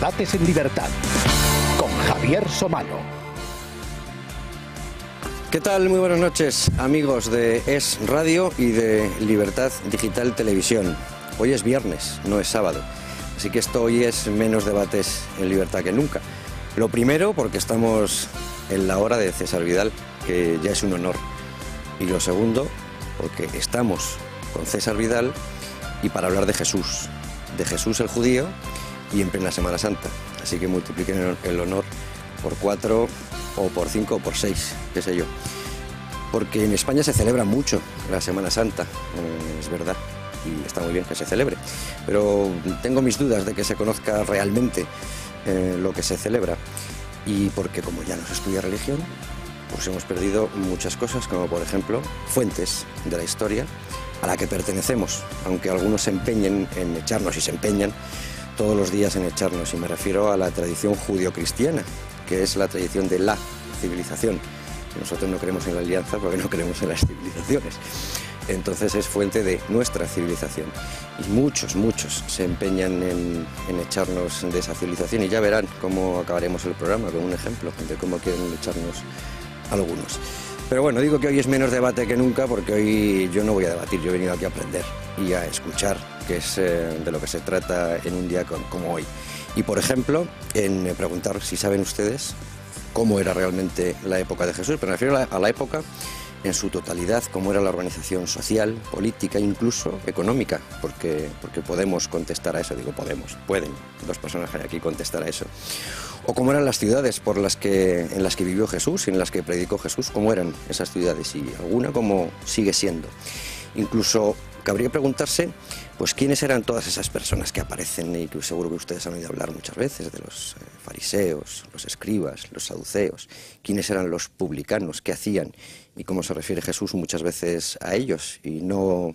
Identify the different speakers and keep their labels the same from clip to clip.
Speaker 1: Debates en Libertad, con Javier Somano.
Speaker 2: ¿Qué tal? Muy buenas noches, amigos de Es Radio y de Libertad Digital Televisión. Hoy es viernes, no es sábado, así que esto hoy es menos debates en libertad que nunca. Lo primero, porque estamos en la hora de César Vidal, que ya es un honor. Y lo segundo, porque estamos con César Vidal y para hablar de Jesús el judío y en plena Semana Santa. Así que multipliquen el honor por 4 o por 5 o por 6, qué sé yo. Porque en España se celebra mucho la Semana Santa, es verdad, y está muy bien que se celebre. Pero tengo mis dudas de que se conozca realmente lo que se celebra. Y porque como ya no se estudia religión, pues hemos perdido muchas cosas, como por ejemplo fuentes de la historia a la que pertenecemos, aunque algunos se empeñen en echarnos, y se empeñan todos los días en echarnos, y me refiero a la tradición judio-cristiana, que es la tradición de la civilización. Nosotros no creemos en la alianza porque no creemos en las civilizaciones, entonces es fuente de nuestra civilización, y muchos se empeñan en echarnos de esa civilización, y ya verán cómo acabaremos el programa con un ejemplo de cómo quieren echarnos algunos. Pero bueno, digo que hoy es menos debate que nunca, porque hoy yo no voy a debatir, yo he venido aquí a aprender y a escuchar, que es de lo que se trata en un día como hoy. Y por ejemplo, en preguntar si saben ustedes cómo era realmente la época de Jesús, pero me refiero a la época en su totalidad, cómo era la organización social, política, incluso económica, porque podemos contestar a eso, pueden dos personas aquí contestar a eso. O cómo eran las ciudades en las que vivió Jesús, en las que predicó Jesús, cómo eran esas ciudades, y alguna cómo sigue siendo. Incluso cabría preguntarse, pues, quiénes eran todas esas personas que aparecen y que seguro que ustedes han oído hablar muchas veces, de los fariseos, los escribas, los saduceos, quiénes eran los publicanos, qué hacían y cómo se refiere Jesús muchas veces a ellos, y no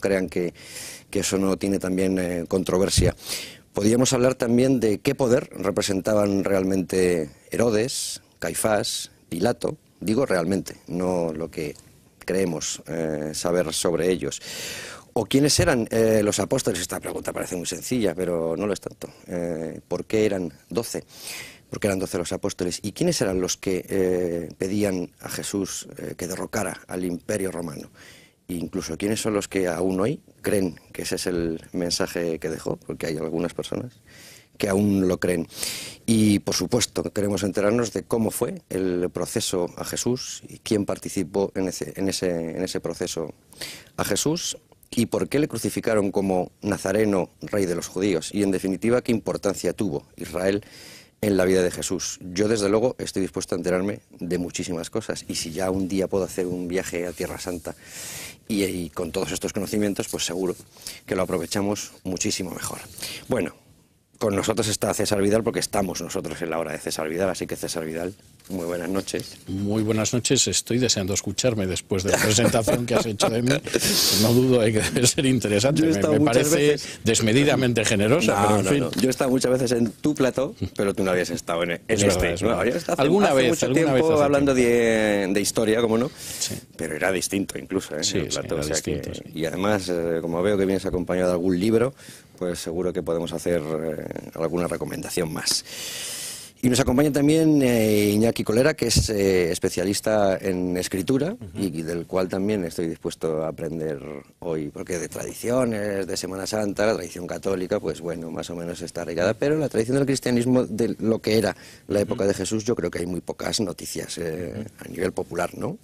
Speaker 2: crean que eso no tiene también controversia. Podríamos hablar también de qué poder representaban realmente Herodes, Caifás, Pilato, digo realmente, no lo que creemos saber sobre ellos. ¿O quiénes eran los apóstoles? Esta pregunta parece muy sencilla, pero no lo es tanto. ¿Por qué eran 12? ¿Por qué eran 12 los apóstoles? ¿Y quiénes eran los que pedían a Jesús que derrocara al Imperio Romano? E incluso, ¿quiénes son los que aún hoy creen que ese es el mensaje que dejó? Porque hay algunas personas que aún lo creen. Y, por supuesto, queremos enterarnos de cómo fue el proceso a Jesús y quién participó en ese proceso a Jesús, y por qué le crucificaron como nazareno, rey de los judíos, y, en definitiva, qué importancia tuvo Israel en la vida de Jesús. Yo, desde luego, estoy dispuesto a enterarme de muchísimas cosas, y si ya un día puedo hacer un viaje a Tierra Santa y con todos estos conocimientos, pues seguro que lo aprovechamos muchísimo mejor. Bueno, con nosotros está César Vidal, porque estamos nosotros en la hora de César Vidal, así que César Vidal, muy buenas noches.
Speaker 3: Muy buenas noches, estoy deseando escucharme después de la presentación que has hecho de mí. No dudo de que debe ser interesante, me parece desmedidamente generosa. Pero en fin.
Speaker 2: Yo he estado muchas veces en tu plató, pero tú no habías estado en este.
Speaker 3: Alguna vez
Speaker 2: hablando de historia, como no, sí. Pero era distinto incluso,
Speaker 3: sí,
Speaker 2: el plató,
Speaker 3: era distinto, sí.
Speaker 2: Y además, como veo que vienes acompañado de algún libro, pues seguro que podemos hacer alguna recomendación más. Y nos acompaña también Iñaki Colera, que es especialista en escritura, y del cual también estoy dispuesto a aprender hoy, porque de tradiciones, de Semana Santa, la tradición católica, pues bueno, más o menos está arraigada, pero la tradición del cristianismo, de lo que era la época de Jesús, yo creo que hay muy pocas noticias a nivel popular, ¿no?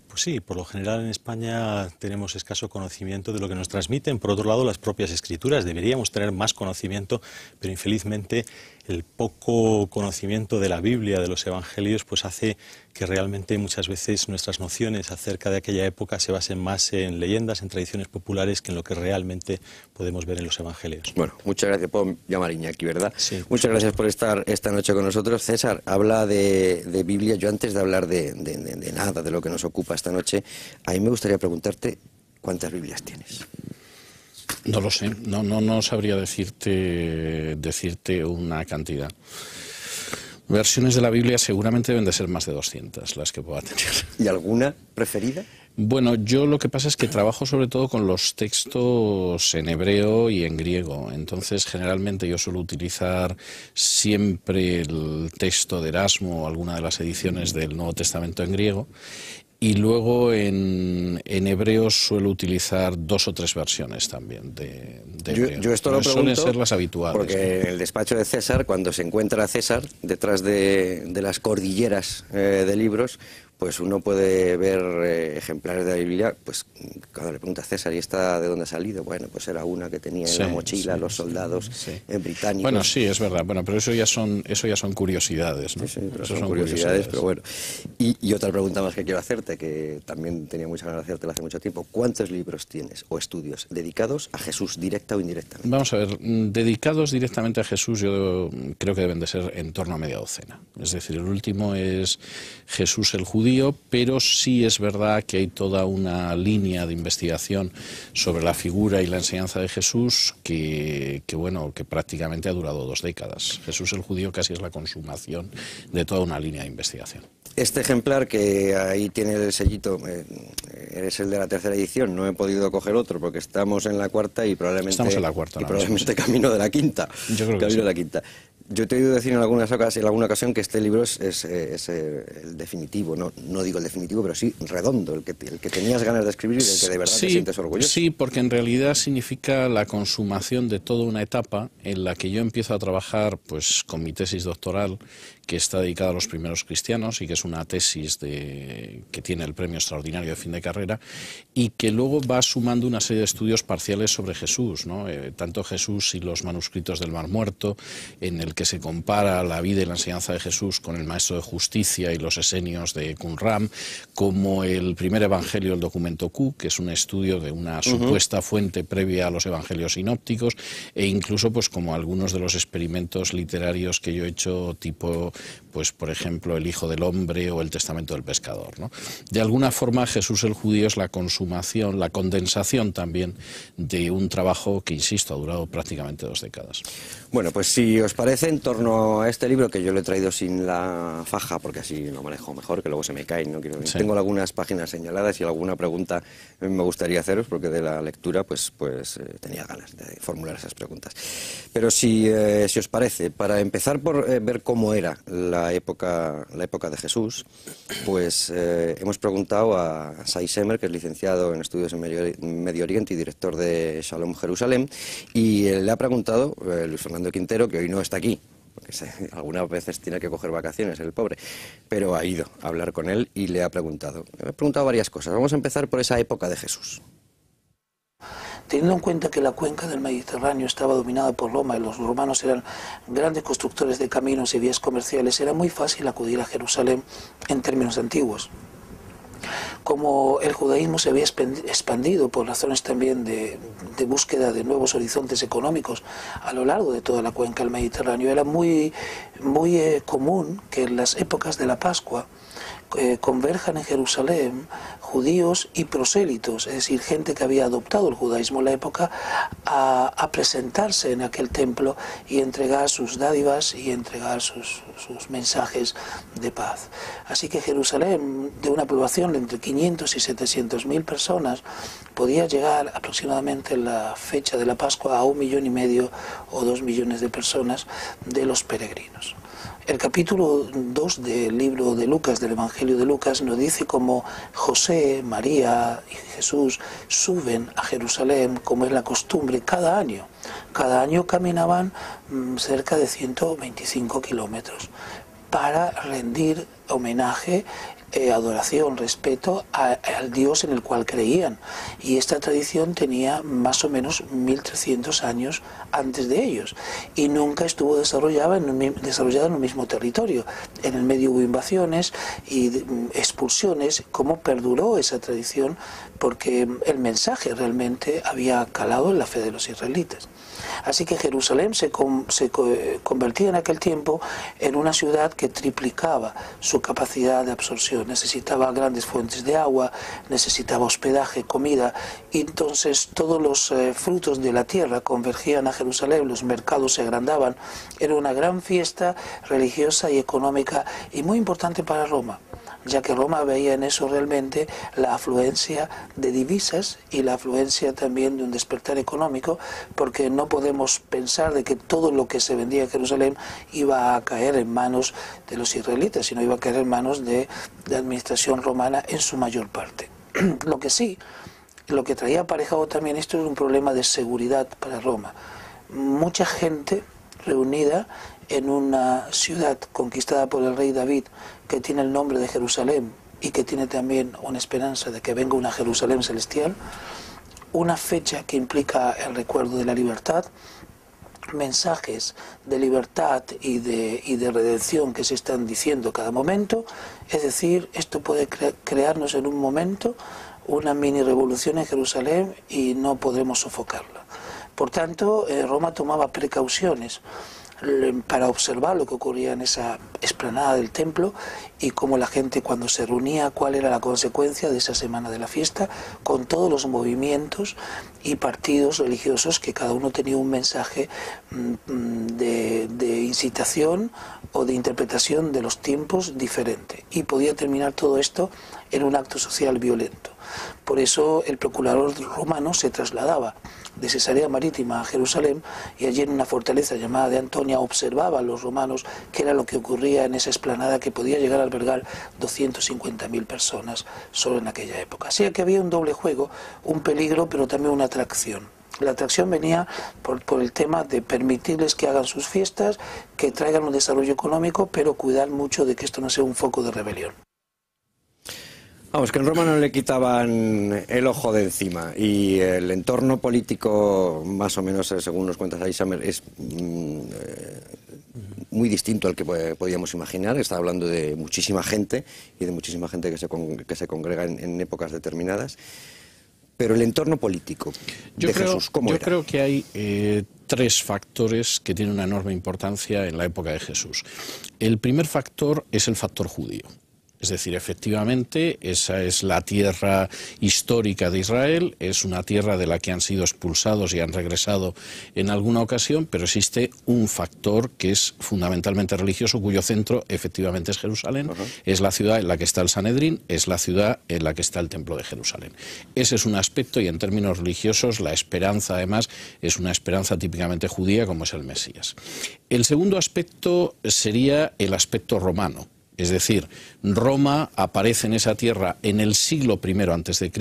Speaker 4: Pues sí, por lo general en España tenemos escaso conocimiento de lo que nos transmiten. Por otro lado, las propias escrituras. Deberíamos tener más conocimiento, pero infelizmente el poco conocimiento de la Biblia, de los evangelios, pues hace que realmente muchas veces nuestras nociones acerca de aquella época se basen más en leyendas, en tradiciones populares, que en lo que realmente podemos ver en los evangelios.
Speaker 2: Bueno, muchas gracias. Puedo llamar Iñaki, ¿verdad?
Speaker 4: Sí.
Speaker 2: Muchas gracias por estar esta noche con nosotros. César, habla de Biblia. Yo, antes de hablar de nada de lo que nos ocupa esta noche, a mí me gustaría preguntarte, ¿cuántas Biblias tienes?
Speaker 3: No lo sé, no sabría decirte una cantidad. Versiones de la Biblia seguramente deben de ser más de 200 las que pueda tener.
Speaker 2: ¿Y alguna preferida?
Speaker 3: Bueno, yo lo que pasa es que trabajo sobre todo con los textos en hebreo y en griego. Entonces, generalmente yo suelo utilizar siempre el texto de Erasmo o alguna de las ediciones del Nuevo Testamento en griego. Y luego en hebreo suelo utilizar 2 o 3 versiones también de hebreo.
Speaker 2: Yo esto lo pregunto
Speaker 3: suelen ser las habituales.
Speaker 2: Porque en el despacho de César, cuando se encuentra César detrás de las cordilleras de libros, pues uno puede ver ejemplares de la Biblia, pues cuando le pregunta a César, ¿y esta de dónde ha salido? Bueno, pues era una que tenía en la mochila los soldados británicos.
Speaker 3: Bueno, sí, es verdad. Bueno, pero eso ya son curiosidades, ¿no?
Speaker 2: Sí, pero son curiosidades, pero bueno. Y otra pregunta más que quiero hacerte, que también tenía mucha ganas de hacértela hace mucho tiempo. ¿Cuántos libros tienes o estudios dedicados a Jesús, directa o indirectamente?
Speaker 3: Vamos a ver, dedicados directamente a Jesús yo creo que deben de ser en torno a media docena. Es decir, el último es Jesús el judío, pero sí es verdad que hay toda una línea de investigación sobre la figura y la enseñanza de Jesús que prácticamente ha durado 2 décadas. Jesús el judío casi es la consumación de toda una línea de investigación.
Speaker 2: Este ejemplar que ahí tiene el sellito, es el de la 3ª edición, no he podido coger otro porque estamos en la 4ª y probablemente...
Speaker 3: Estamos en la 4ª.
Speaker 2: Y probablemente camino de la 5ª.
Speaker 3: Yo creo que sí.
Speaker 2: De la 5ª. Yo te he oído decir en alguna ocasión que este libro es el definitivo, no digo el definitivo, pero sí redondo, el que tenías ganas de escribir y del que de verdad te sientes orgulloso.
Speaker 3: Sí, porque en realidad significa la consumación de toda una etapa en la que yo empiezo a trabajar pues con mi tesis doctoral, que está dedicada a los primeros cristianos y que es una tesis que tiene el premio extraordinario de fin de carrera y que luego va sumando una serie de estudios parciales sobre Jesús, ¿no? Tanto Jesús y los manuscritos del Mar Muerto, en el que se compara la vida y la enseñanza de Jesús con el Maestro de Justicia y los esenios de Qumran, como el primer evangelio, el documento Q, que es un estudio de una supuesta fuente previa a los evangelios sinópticos, e incluso pues como algunos de los experimentos literarios que yo he hecho, tipo pues por ejemplo el Hijo del Hombre o el Testamento del Pescador, ¿no? De alguna forma Jesús el judío es la consumación, la condensación también de un trabajo que, insisto, ha durado prácticamente 2 décadas.
Speaker 2: Bueno, pues si os parece, en torno a este libro, que yo lo he traído sin la faja, porque así lo manejo mejor, que luego se me caen, ¿no? Tengo algunas páginas señaladas y alguna pregunta me gustaría haceros, porque de la lectura pues tenía ganas de formular esas preguntas. Pero si os parece, para empezar por ver cómo era la época de Jesús, pues hemos preguntado a Shai Shemer, que es licenciado en Estudios en Medio Oriente y director de Shalom Jerusalén, y le ha preguntado Luis Fernando Quintero, que hoy no está aquí, porque algunas veces tiene que coger vacaciones el pobre, pero ha ido a hablar con él y le ha preguntado varias cosas. Vamos a empezar por esa época de Jesús.
Speaker 5: Teniendo en cuenta que la cuenca del Mediterráneo estaba dominada por Roma y los romanos eran grandes constructores de caminos y vías comerciales, era muy fácil acudir a Jerusalén en términos antiguos. Como el judaísmo se había expandido por razones también de búsqueda de nuevos horizontes económicos a lo largo de toda la cuenca del Mediterráneo, era muy común que en las épocas de la Pascua converjan en Jerusalén judíos y prosélitos, es decir, gente que había adoptado el judaísmo en la época, a presentarse en aquel templo y entregar sus dádivas y entregar sus mensajes de paz. Así que Jerusalén, de una población de entre 500 y 700.000 personas, podía llegar aproximadamente en la fecha de la Pascua a 1,5 millones o 2 millones de personas de los peregrinos. El capítulo 2 del libro de Lucas, del Evangelio de Lucas, nos dice cómo José, María y Jesús suben a Jerusalén, como es la costumbre, cada año. Cada año caminaban cerca de 125 kilómetros para rendir homenaje, adoración, respeto al Dios en el cual creían. Y esta tradición tenía más o menos 1300 años antes de ellos y nunca estuvo desarrollada en un mismo territorio. en el medio hubo invasiones y expulsiones, cómo perduró esa tradición, porque el mensaje realmente había calado en la fe de los israelitas. Así que Jerusalén se convertía en aquel tiempo en una ciudad que triplicaba su capacidad de absorción. Necesitaba grandes fuentes de agua, necesitaba hospedaje, comida, y entonces todos los frutos de la tierra convergían a Jerusalén, los mercados se agrandaban. Era una gran fiesta religiosa y económica y muy importante para Roma, ya que Roma veía en eso realmente la afluencia de divisas y la afluencia también de un despertar económico, porque no podemos pensar de que todo lo que se vendía en Jerusalén iba a caer en manos de los israelitas, sino iba a caer en manos de la administración romana en su mayor parte. Lo que sí, lo que traía aparejado también esto es un problema de seguridad para Roma. Mucha gente reunida en una ciudad conquistada por el rey David, que tiene el nombre de Jerusalén y que tiene también una esperanza de que venga una Jerusalén celestial, una fecha que implica el recuerdo de la libertad, mensajes de libertad y de redención que se están diciendo cada momento. Es decir, esto puede crearnos en un momento una mini revolución en Jerusalén y no podremos sofocarla. Por tanto, Roma tomaba precauciones para observar lo que ocurría en esa explanada del templo y cómo la gente cuando se reunía, cuál era la consecuencia de esa semana de la fiesta, con todos los movimientos y partidos religiosos que cada uno tenía un mensaje de incitación o de interpretación de los tiempos diferente, y podía terminar todo esto en un acto social violento. Por eso el procurador romano se trasladaba de Cesarea Marítima a Jerusalén, y allí en una fortaleza llamada de Antonia observaba a los romanos qué era lo que ocurría en esa explanada que podía llegar a albergar 250.000 personas solo en aquella época. Así que había un doble juego, un peligro pero también una atracción. La atracción venía por el tema de permitirles que hagan sus fiestas, que traigan un desarrollo económico, pero cuidar mucho de que esto no sea un foco de rebelión.
Speaker 2: Vamos, que en Roma no le quitaban el ojo de encima, y el entorno político, más o menos, según nos cuentas ahí, Samer, es muy distinto al que podíamos imaginar. Está hablando de muchísima gente, y de muchísima gente que se congrega en épocas determinadas. Pero el entorno político de Jesús, ¿cómo era?
Speaker 3: Yo creo que hay tres factores que tienen una enorme importancia en la época de Jesús. El primer factor es el factor judío. Es decir, efectivamente, esa es la tierra histórica de Israel, es una tierra de la que han sido expulsados y han regresado en alguna ocasión, pero existe un factor que es fundamentalmente religioso, cuyo centro efectivamente es Jerusalén, es la ciudad en la que está el Sanedrín, es la ciudad en la que está el Templo de Jerusalén. Ese es un aspecto, y en términos religiosos la esperanza además es una esperanza típicamente judía, como es el Mesías. El segundo aspecto sería el aspecto romano. Es decir, Roma aparece en esa tierra en el siglo I a.C.,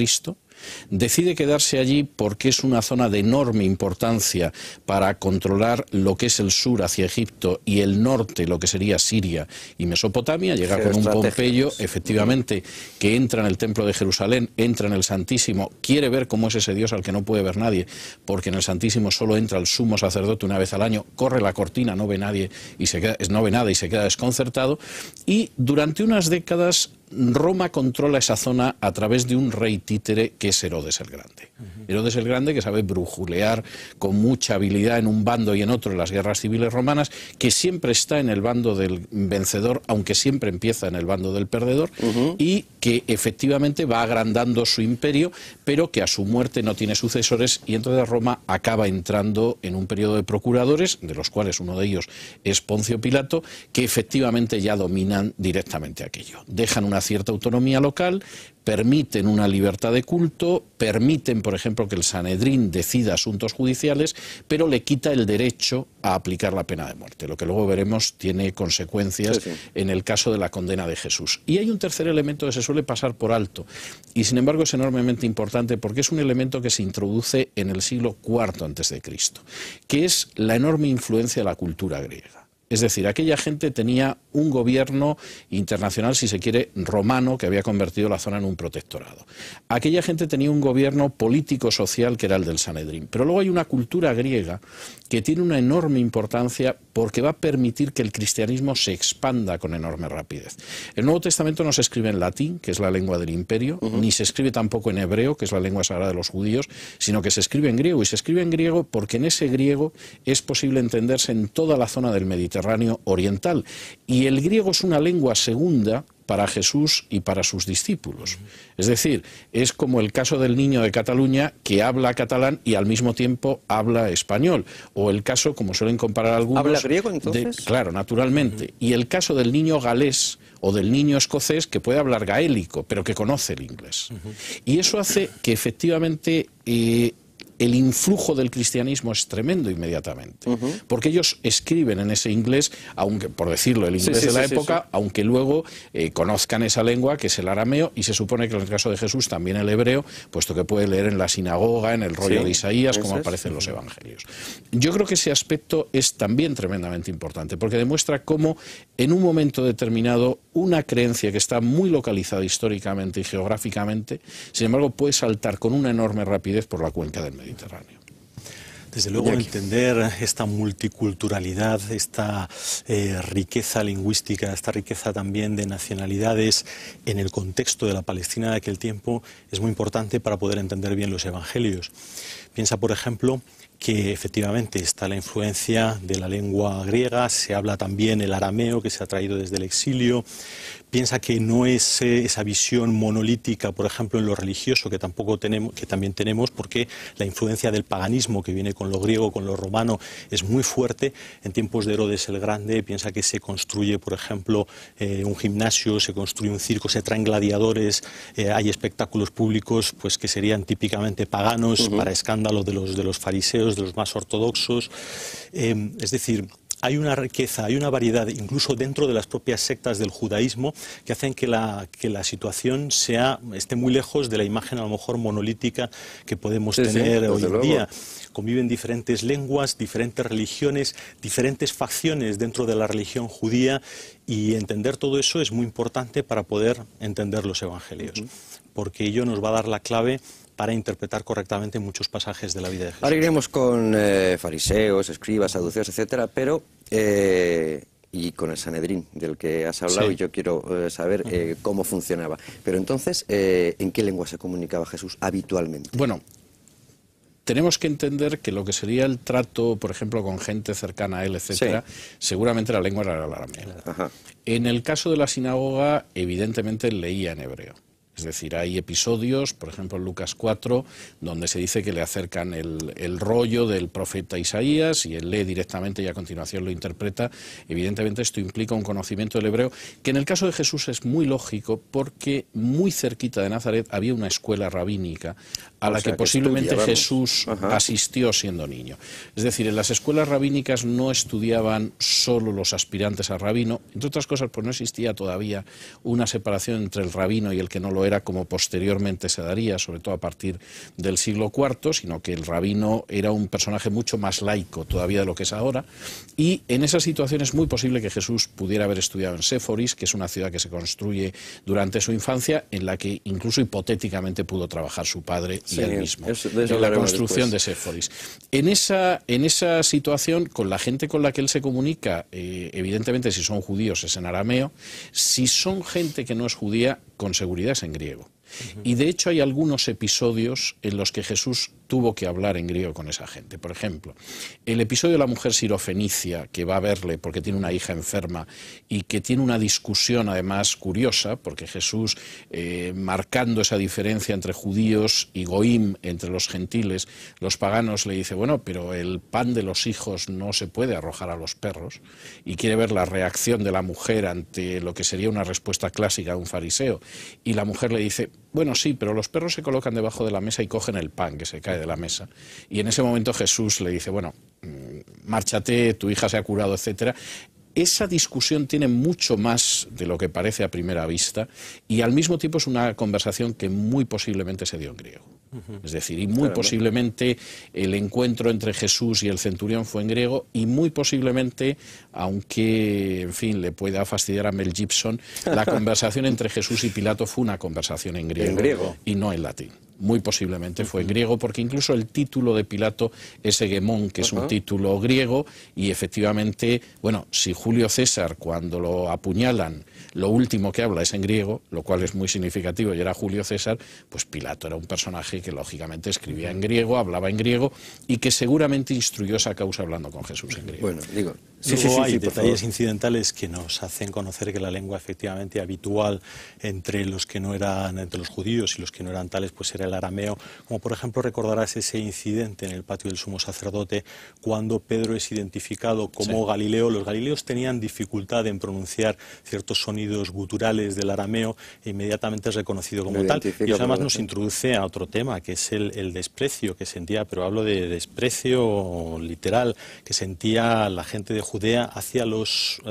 Speaker 3: decide quedarse allí porque es una zona de enorme importancia para controlar lo que es el sur hacia Egipto y el norte, lo que sería Siria y Mesopotamia. Llega con un Pompeyo, efectivamente, que entra en el Templo de Jerusalén, entra en el Santísimo, quiere ver cómo es ese Dios al que no puede ver nadie, porque en el Santísimo solo entra el sumo sacerdote una vez al año, corre la cortina, no ve nadie y no ve nada y se queda desconcertado, y durante unas décadas Roma controla esa zona a través de un rey títere que es Herodes el Grande. Herodes el Grande, que sabe brujulear con mucha habilidad en un bando y en otro en las guerras civiles romanas, que siempre está en el bando del vencedor, aunque siempre empieza en el bando del perdedor, y que efectivamente va agrandando su imperio, pero que a su muerte no tiene sucesores, y entonces Roma acaba entrando en un periodo de procuradores, de los cuales uno de ellos es Poncio Pilato, que efectivamente ya dominan directamente aquello. Dejan una cierta autonomía local, permiten una libertad de culto, permiten, por ejemplo, que el Sanedrín decida asuntos judiciales, pero le quita el derecho a aplicar la pena de muerte, lo que luego veremos tiene consecuencias en el caso de la condena de Jesús. Y hay un tercer elemento que se suele pasar por alto, y sin embargo es enormemente importante porque es un elemento que se introduce en el siglo IV a.C., que es la enorme influencia de la cultura griega. Es decir, aquella gente tenía un gobierno internacional, si se quiere, romano, que había convertido la zona en un protectorado. Aquella gente tenía un gobierno político-social que era el del Sanedrín. Pero luego hay una cultura griega que tiene una enorme importancia porque va a permitir que el cristianismo se expanda con enorme rapidez. El Nuevo Testamento no se escribe en latín, que es la lengua del imperio, ni se escribe tampoco en hebreo, que es la lengua sagrada de los judíos, sino que se escribe en griego. Y se escribe en griego porque en ese griego es posible entenderse en toda la zona del Mediterráneo oriental, y el griego es una lengua segunda para Jesús y para sus discípulos. Es decir, es como el caso del niño de Cataluña que habla catalán y al mismo tiempo habla español, o el caso, como suelen comparar algunos...
Speaker 2: ¿Habla griego entonces?
Speaker 3: Claro, naturalmente. Y el caso del niño galés o del niño escocés que puede hablar gaélico, pero que conoce el inglés. Y eso hace que efectivamente... el influjo del cristianismo es tremendo inmediatamente, porque ellos escriben en ese inglés, aunque por decirlo, el inglés de la época, aunque luego conozcan esa lengua que es el arameo, y se supone que en el caso de Jesús también el hebreo, puesto que puede leer en la sinagoga, en el rollo de Isaías, como aparece en los evangelios. Yo creo que ese aspecto es también tremendamente importante, porque demuestra cómo en un momento determinado una creencia que está muy localizada históricamente y geográficamente, sin embargo puede saltar con una enorme rapidez por la cuenca del Mediterráneo.
Speaker 4: Desde luego, entender esta multiculturalidad, esta riqueza lingüística, esta riqueza también de nacionalidades en el contexto de la Palestina de aquel tiempo es muy importante para poder entender bien los evangelios. Piensa, por ejemplo, que efectivamente está la influencia de la lengua griega, se habla también el arameo que se ha traído desde el exilio. Piensa que no es esa visión monolítica, por ejemplo, en lo religioso, que también tenemos, porque la influencia del paganismo que viene con lo griego, con lo romano, es muy fuerte. En tiempos de Herodes el Grande, piensa que se construye, por ejemplo, un gimnasio, se construye un circo, se traen gladiadores, hay espectáculos públicos pues que serían típicamente paganos, para escándalo de los fariseos, de los más ortodoxos. Es decir, hay una riqueza, hay una variedad, incluso dentro de las propias sectas del judaísmo, que hacen que la situación esté muy lejos de la imagen a lo mejor monolítica que podemos tener hoy en día. Conviven diferentes lenguas, diferentes religiones, diferentes facciones dentro de la religión judía, y entender todo eso es muy importante para poder entender los evangelios, porque ello nos va a dar la clave para interpretar correctamente muchos pasajes de la vida de Jesús.
Speaker 2: Ahora iremos con fariseos, escribas, saduceos, etcétera, pero y con el Sanedrín del que has hablado, y yo quiero saber cómo funcionaba. Pero entonces, ¿en qué lengua se comunicaba Jesús habitualmente?
Speaker 3: Bueno, tenemos que entender que lo que sería el trato, por ejemplo, con gente cercana a él, etcétera, seguramente la lengua era el arameo. En el caso de la sinagoga, evidentemente leía en hebreo. Es decir, hay episodios, por ejemplo en Lucas 4, donde se dice que le acercan el rollo del profeta Isaías y él lee directamente y a continuación lo interpreta. Evidentemente esto implica un conocimiento del hebreo, que en el caso de Jesús es muy lógico porque muy cerquita de Nazaret había una escuela rabínica a la que posiblemente Jesús asistió siendo niño. Es decir, en las escuelas rabínicas no estudiaban solo los aspirantes a rabino, entre otras cosas pues no existía todavía una separación entre el rabino y el que no lo era, como posteriormente se daría, sobre todo a partir del siglo IV, sino que el rabino era un personaje mucho más laico todavía de lo que es ahora, y en esa situación es muy posible que Jesús pudiera haber estudiado en Séforis, que es una ciudad que se construye durante su infancia, en la que incluso hipotéticamente pudo trabajar su padre y él mismo, en la construcción de Séforis. En esa situación, con la gente con la que él se comunica, evidentemente si son judíos es en arameo, si son gente que no es judía, con seguridad es en griego. Y de hecho hay algunos episodios en los que Jesús tuvo que hablar en griego con esa gente. Por ejemplo, el episodio de la mujer sirofenicia que va a verle porque tiene una hija enferma y que tiene una discusión además curiosa, porque Jesús, marcando esa diferencia entre judíos y goim, entre los gentiles, los paganos, le dice, bueno, pero el pan de los hijos no se puede arrojar a los perros, y quiere ver la reacción de la mujer ante lo que sería una respuesta clásica de un fariseo, y la mujer le dice, bueno, sí, pero los perros se colocan debajo de la mesa y cogen el pan que se cae de la mesa. Y en ese momento Jesús le dice, bueno, márchate, tu hija se ha curado, etcétera. esa discusión tiene mucho más de lo que parece a primera vista y al mismo tiempo es una conversación que muy posiblemente se dio en griego. Es decir, y muy posiblemente el encuentro entre Jesús y el centurión fue en griego y muy posiblemente, aunque, en fin, le pueda fastidiar a Mel Gibson, la conversación entre Jesús y Pilato fue una conversación en griego y no en latín. Muy posiblemente fue en griego, porque incluso el título de Pilato es hegemón, que es un título griego, y efectivamente, bueno, si Julio César, cuando lo apuñalan, lo último que habla es en griego, lo cual es muy significativo, y era Julio César, pues Pilato era un personaje que lógicamente escribía en griego, hablaba en griego, y que seguramente instruyó esa causa hablando con Jesús en griego.
Speaker 2: Bueno, digo...
Speaker 4: Luego hay detalles incidentales que nos hacen conocer que la lengua efectivamente habitual entre los que no eran, entre los judíos y los que no eran tales, pues era el arameo, como por ejemplo recordarás ese incidente en el patio del sumo sacerdote cuando Pedro es identificado como Galileo. Los galileos tenían dificultad en pronunciar ciertos sonidos guturales del arameo e inmediatamente es reconocido como tal. Y eso además nos introduce a otro tema, que es el desprecio que sentía, pero hablo de desprecio literal, que sentía la gente de Judea hacia los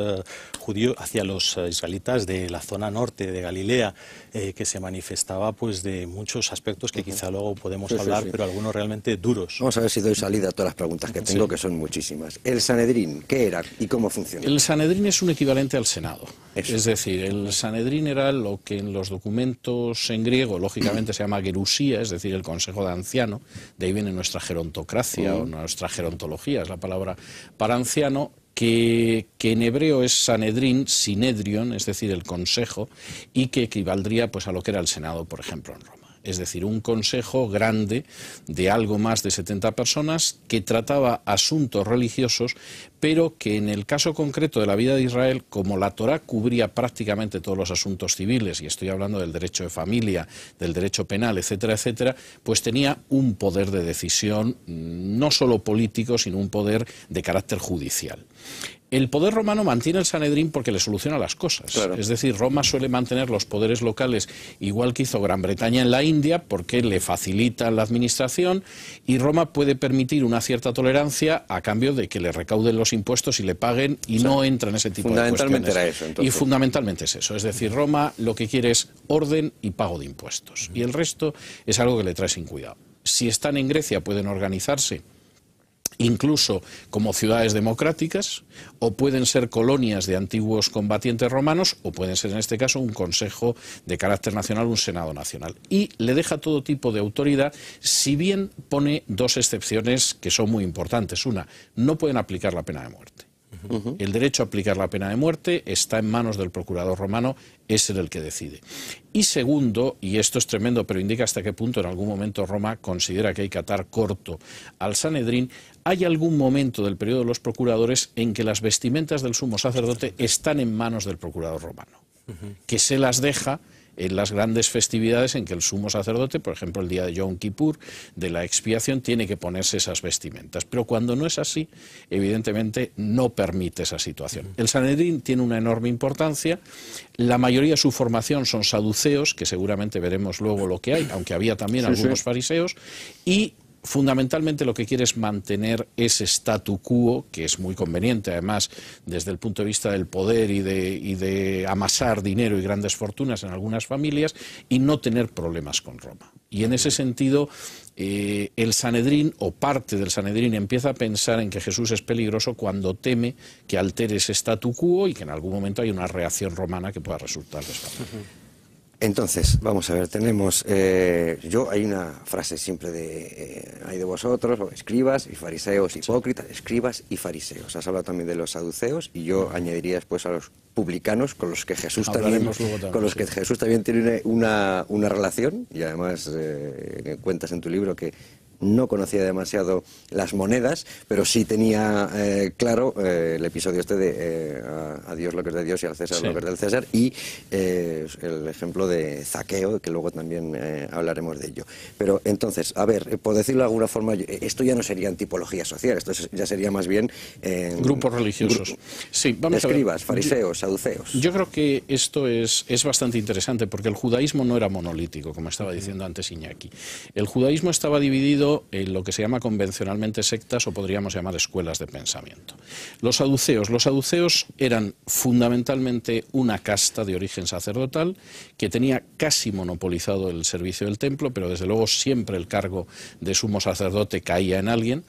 Speaker 4: judíos, hacia los israelitas de la zona norte de Galilea, que se manifestaba pues de muchos aspectos que quizá luego podemos hablar, pero algunos realmente duros.
Speaker 2: Vamos a ver si doy salida a todas las preguntas que tengo, que son muchísimas. ¿El Sanedrín qué era y cómo funciona?
Speaker 3: El Sanedrín es un equivalente al Senado. Es decir, el Sanedrín era lo que en los documentos en griego, lógicamente, se llama gerusía, es decir, el Consejo de Anciano. De ahí viene nuestra gerontocracia o nuestra gerontología, es la palabra para anciano. Que en hebreo es Sanedrín, Sinedrion, es decir, el consejo, y que equivaldría pues a lo que era el Senado, por ejemplo, en Roma. Es decir, un consejo grande de algo más de 70 personas que trataba asuntos religiosos, pero que en el caso concreto de la vida de Israel, como la Torá cubría prácticamente todos los asuntos civiles, y estoy hablando del derecho de familia, del derecho penal, etcétera, etcétera, pues tenía un poder de decisión no solo político, sino un poder de carácter judicial. El poder romano mantiene el Sanedrín porque le soluciona las cosas. Claro. Es decir, Roma suele mantener los poderes locales igual que hizo Gran Bretaña en la India porque le facilita la administración y Roma puede permitir una cierta tolerancia a cambio de que le recauden los impuestos y le paguen y no entra en ese tipo de cuestiones.
Speaker 2: Fundamentalmente era eso, entonces.
Speaker 3: Y fundamentalmente es eso. Es decir, Roma lo que quiere es orden y pago de impuestos. Y el resto es algo que le trae sin cuidado. Si están en Grecia pueden organizarse incluso como ciudades democráticas, o pueden ser colonias de antiguos combatientes romanos, o pueden ser en este caso un consejo de carácter nacional, un senado nacional. Y le deja todo tipo de autoridad, si bien pone dos excepciones que son muy importantes. Una, no pueden aplicar la pena de muerte. El derecho a aplicar la pena de muerte está en manos del procurador romano, es él el que decide. Y segundo, y esto es tremendo, pero indica hasta qué punto en algún momento Roma considera que hay que atar corto al Sanedrín, hay algún momento del periodo de los procuradores en que las vestimentas del sumo sacerdote están en manos del procurador romano, que se las deja en las grandes festividades en que el sumo sacerdote, por ejemplo el día de Yom Kippur, de la expiación, tiene que ponerse esas vestimentas. Pero cuando no es así, evidentemente no permite esa situación. El Sanedrín tiene una enorme importancia, la mayoría de su formación son saduceos, que seguramente veremos luego lo que hay, aunque había también algunos fariseos, y fundamentalmente lo que quiere es mantener ese statu quo, que es muy conveniente además desde el punto de vista del poder y de amasar dinero y grandes fortunas en algunas familias, y no tener problemas con Roma. Y en ese sentido el Sanedrín o parte del Sanedrín empieza a pensar en que Jesús es peligroso cuando teme que altere ese statu quo y que en algún momento hay una reacción romana que pueda resultar desfavorable.
Speaker 2: Entonces, vamos a ver, tenemos, hay una frase siempre hay de vosotros, escribas y fariseos, hipócritas, escribas y fariseos. Has hablado también de los saduceos y yo añadiría después a los publicanos, con los que Jesús también tiene una relación, y además cuentas en tu libro que no conocía demasiado las monedas, pero sí tenía claro el episodio este de a Dios lo que es de Dios y al César lo que es del César, y el ejemplo de Zaqueo, que luego también hablaremos de ello. Pero entonces, a ver, por decirlo de alguna forma, esto ya no sería tipología social, esto ya sería más bien
Speaker 3: grupos religiosos. Sí, vamos
Speaker 2: escribas,
Speaker 3: a ver.
Speaker 2: fariseos, saduceos.
Speaker 3: Yo creo que esto es bastante interesante, porque el judaísmo no era monolítico, como estaba diciendo antes Iñaki. El judaísmo estaba dividido dividido en lo que se llama convencionalmente sectas o podríamos llamar escuelas de pensamiento. Los saduceos eran fundamentalmente una casta de origen sacerdotal que tenía casi monopolizado el servicio del templo, pero desde luego siempre el cargo de sumo sacerdote caía en alguien.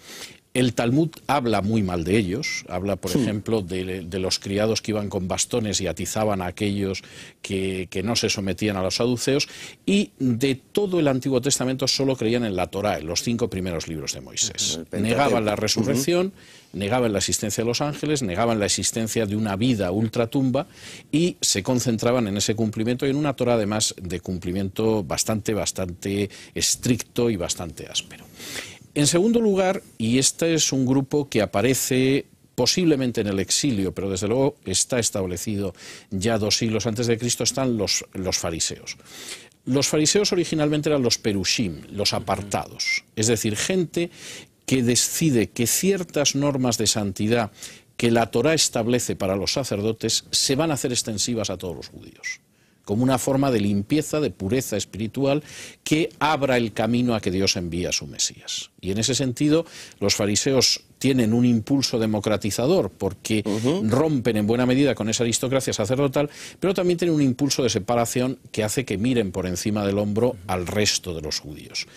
Speaker 3: El Talmud habla muy mal de ellos, habla, por ejemplo, de los criados que iban con bastones y atizaban a aquellos que no se sometían a los saduceos, y de todo el Antiguo Testamento solo creían en la Torá, en los 5 primeros libros de Moisés. Negaban la resurrección, negaban la existencia de los ángeles, negaban la existencia de una vida ultratumba y se concentraban en ese cumplimiento y en una Torá además de cumplimiento bastante estricto y bastante áspero. En segundo lugar, y este es un grupo que aparece posiblemente en el exilio, pero desde luego está establecido ya 2 siglos antes de Cristo, están los fariseos. Los fariseos originalmente eran los perushim, los apartados, es decir, gente que decide que ciertas normas de santidad que la Torá establece para los sacerdotes se van a hacer extensivas a todos los judíos, como una forma de limpieza, de pureza espiritual que abra el camino a que Dios envíe a su Mesías. Y en ese sentido, los fariseos tienen un impulso democratizador porque rompen en buena medida con esa aristocracia sacerdotal, pero también tienen un impulso de separación que hace que miren por encima del hombro al resto de los judíos.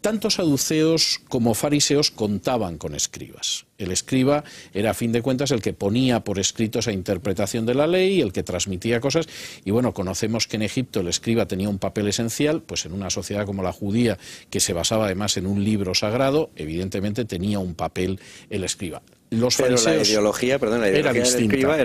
Speaker 3: Tanto saduceos como fariseos contaban con escribas. El escriba era, a fin de cuentas, el que ponía por escrito esa interpretación de la ley, el que transmitía cosas. Y bueno, conocemos que en Egipto el escriba tenía un papel esencial, pues en una sociedad como la judía, que se basaba además en un libro sagrado, evidentemente tenía un papel el escriba. Los fariseos,
Speaker 2: pero la ideología del escriba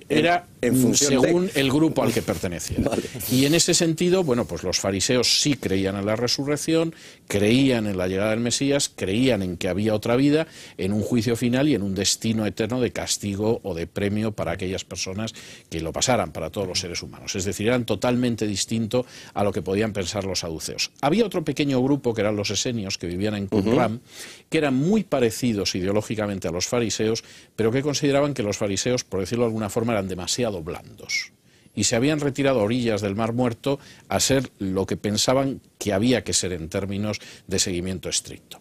Speaker 2: era
Speaker 3: según el grupo al que pertenecía.
Speaker 2: Vale.
Speaker 3: Y en ese sentido, bueno, pues los fariseos sí creían en la resurrección, creían en la llegada del Mesías, creían en que había otra vida, en un juicio final y en un destino eterno de castigo o de premio para aquellas personas que lo pasaran, para todos los seres humanos. Es decir, eran totalmente distinto a lo que podían pensar los saduceos. Había otro pequeño grupo que eran los esenios, que vivían en Qumran, que eran muy parecidos ideológicamente a los fariseos, pero que consideraban que los fariseos, por decirlo de alguna forma, eran demasiado blandos y se habían retirado a orillas del Mar Muerto a ser lo que pensaban que había que ser en términos de seguimiento estricto.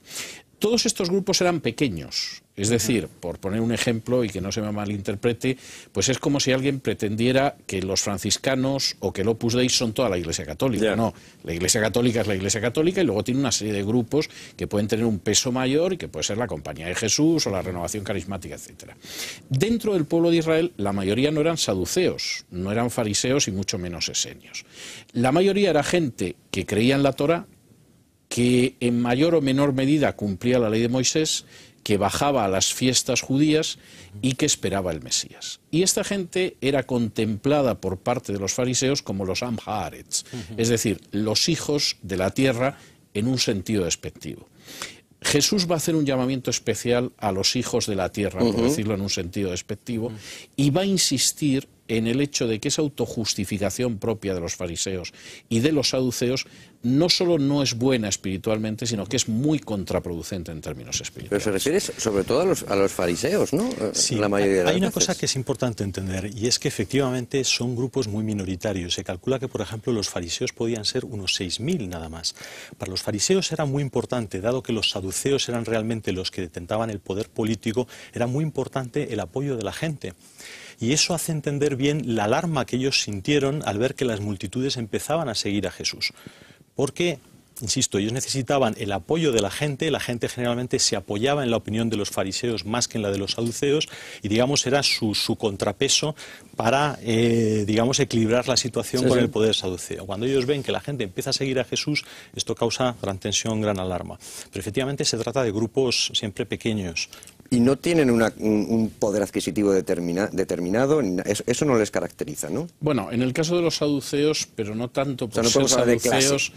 Speaker 3: Todos estos grupos eran pequeños, es decir, por poner un ejemplo y que no se me malinterprete, pues es como si alguien pretendiera que los franciscanos o que el Opus Dei son toda la Iglesia Católica. Yeah. No, la Iglesia Católica es la Iglesia Católica y luego tiene una serie de grupos que pueden tener un peso mayor y que puede ser la Compañía de Jesús o la Renovación Carismática, etc. Dentro del pueblo de Israel la mayoría no eran saduceos, no eran fariseos y mucho menos esenios. La mayoría era gente que creía en la Torá, que en mayor o menor medida cumplía la ley de Moisés, que bajaba a las fiestas judías y que esperaba el Mesías. Y esta gente era contemplada por parte de los fariseos como los Am Haaretz, es decir, los hijos de la tierra en un sentido despectivo. Jesús va a hacer un llamamiento especial a los hijos de la tierra, por decirlo en un sentido despectivo, y va a insistir en el hecho de que esa autojustificación propia de los fariseos y de los saduceos no solo no es buena espiritualmente, sino que es muy contraproducente en términos espirituales.
Speaker 2: Pero se refiere sobre todo a los fariseos, ¿no?
Speaker 4: Sí,
Speaker 2: la mayoría de las
Speaker 4: hay una
Speaker 2: veces.
Speaker 4: cosa que es importante entender, y es que efectivamente son grupos muy minoritarios. Se calcula que, por ejemplo, los fariseos podían ser unos 6.000 nada más. Para los fariseos era muy importante, dado que los saduceos eran realmente los que detentaban el poder político, era muy importante el apoyo de la gente. Y eso hace entender bien la alarma que ellos sintieron al ver que las multitudes empezaban a seguir a Jesús. Porque, insisto, ellos necesitaban el apoyo de la gente generalmente se apoyaba en la opinión de los fariseos más que en la de los saduceos, y digamos era su contrapeso para, digamos, equilibrar la situación con el poder saduceo. Cuando ellos ven que la gente empieza a seguir a Jesús, esto causa gran tensión, gran alarma. Pero efectivamente se trata de grupos siempre pequeños.
Speaker 2: Y no tienen un poder adquisitivo determinado, eso no les caracteriza, ¿no?
Speaker 3: Bueno, en el caso de los saduceos, pero no tanto por ser saduceos.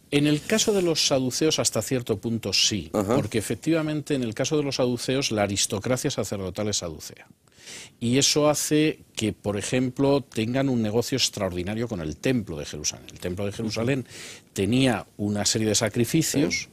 Speaker 3: En el caso de los saduceos hasta cierto punto sí, porque efectivamente en el caso de los saduceos la aristocracia sacerdotal es saducea. Y eso hace que, por ejemplo, tengan un negocio extraordinario con el Templo de Jerusalén. El Templo de Jerusalén tenía una serie de sacrificios.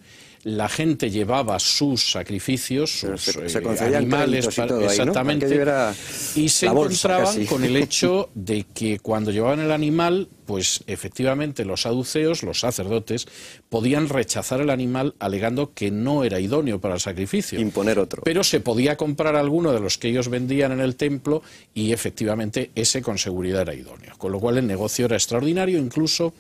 Speaker 3: la gente llevaba sus sacrificios, sus
Speaker 2: se concedían
Speaker 3: animales,
Speaker 2: créditos y todo ahí, ¿no?
Speaker 3: exactamente,
Speaker 2: Aquello era
Speaker 3: y se
Speaker 2: la bolsa,
Speaker 3: encontraban
Speaker 2: casi.
Speaker 3: con el hecho de que cuando llevaban el animal, pues efectivamente los saduceos, los sacerdotes, podían rechazar el animal alegando que no era idóneo para el sacrificio.
Speaker 2: Imponer otro.
Speaker 3: Pero se podía comprar alguno de los que ellos vendían en el templo y efectivamente ese con seguridad era idóneo. Con lo cual el negocio era extraordinario, incluso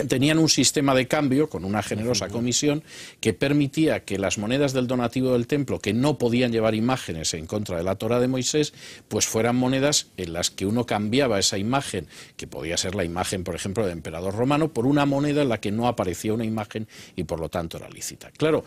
Speaker 3: tenían un sistema de cambio con una generosa comisión que permitía que las monedas del donativo del templo, que no podían llevar imágenes en contra de la Torá de Moisés, pues fueran monedas en las que uno cambiaba esa imagen, que podía ser la imagen, por ejemplo, del emperador romano, por una moneda en la que no aparecía una imagen y por lo tanto era lícita. Claro,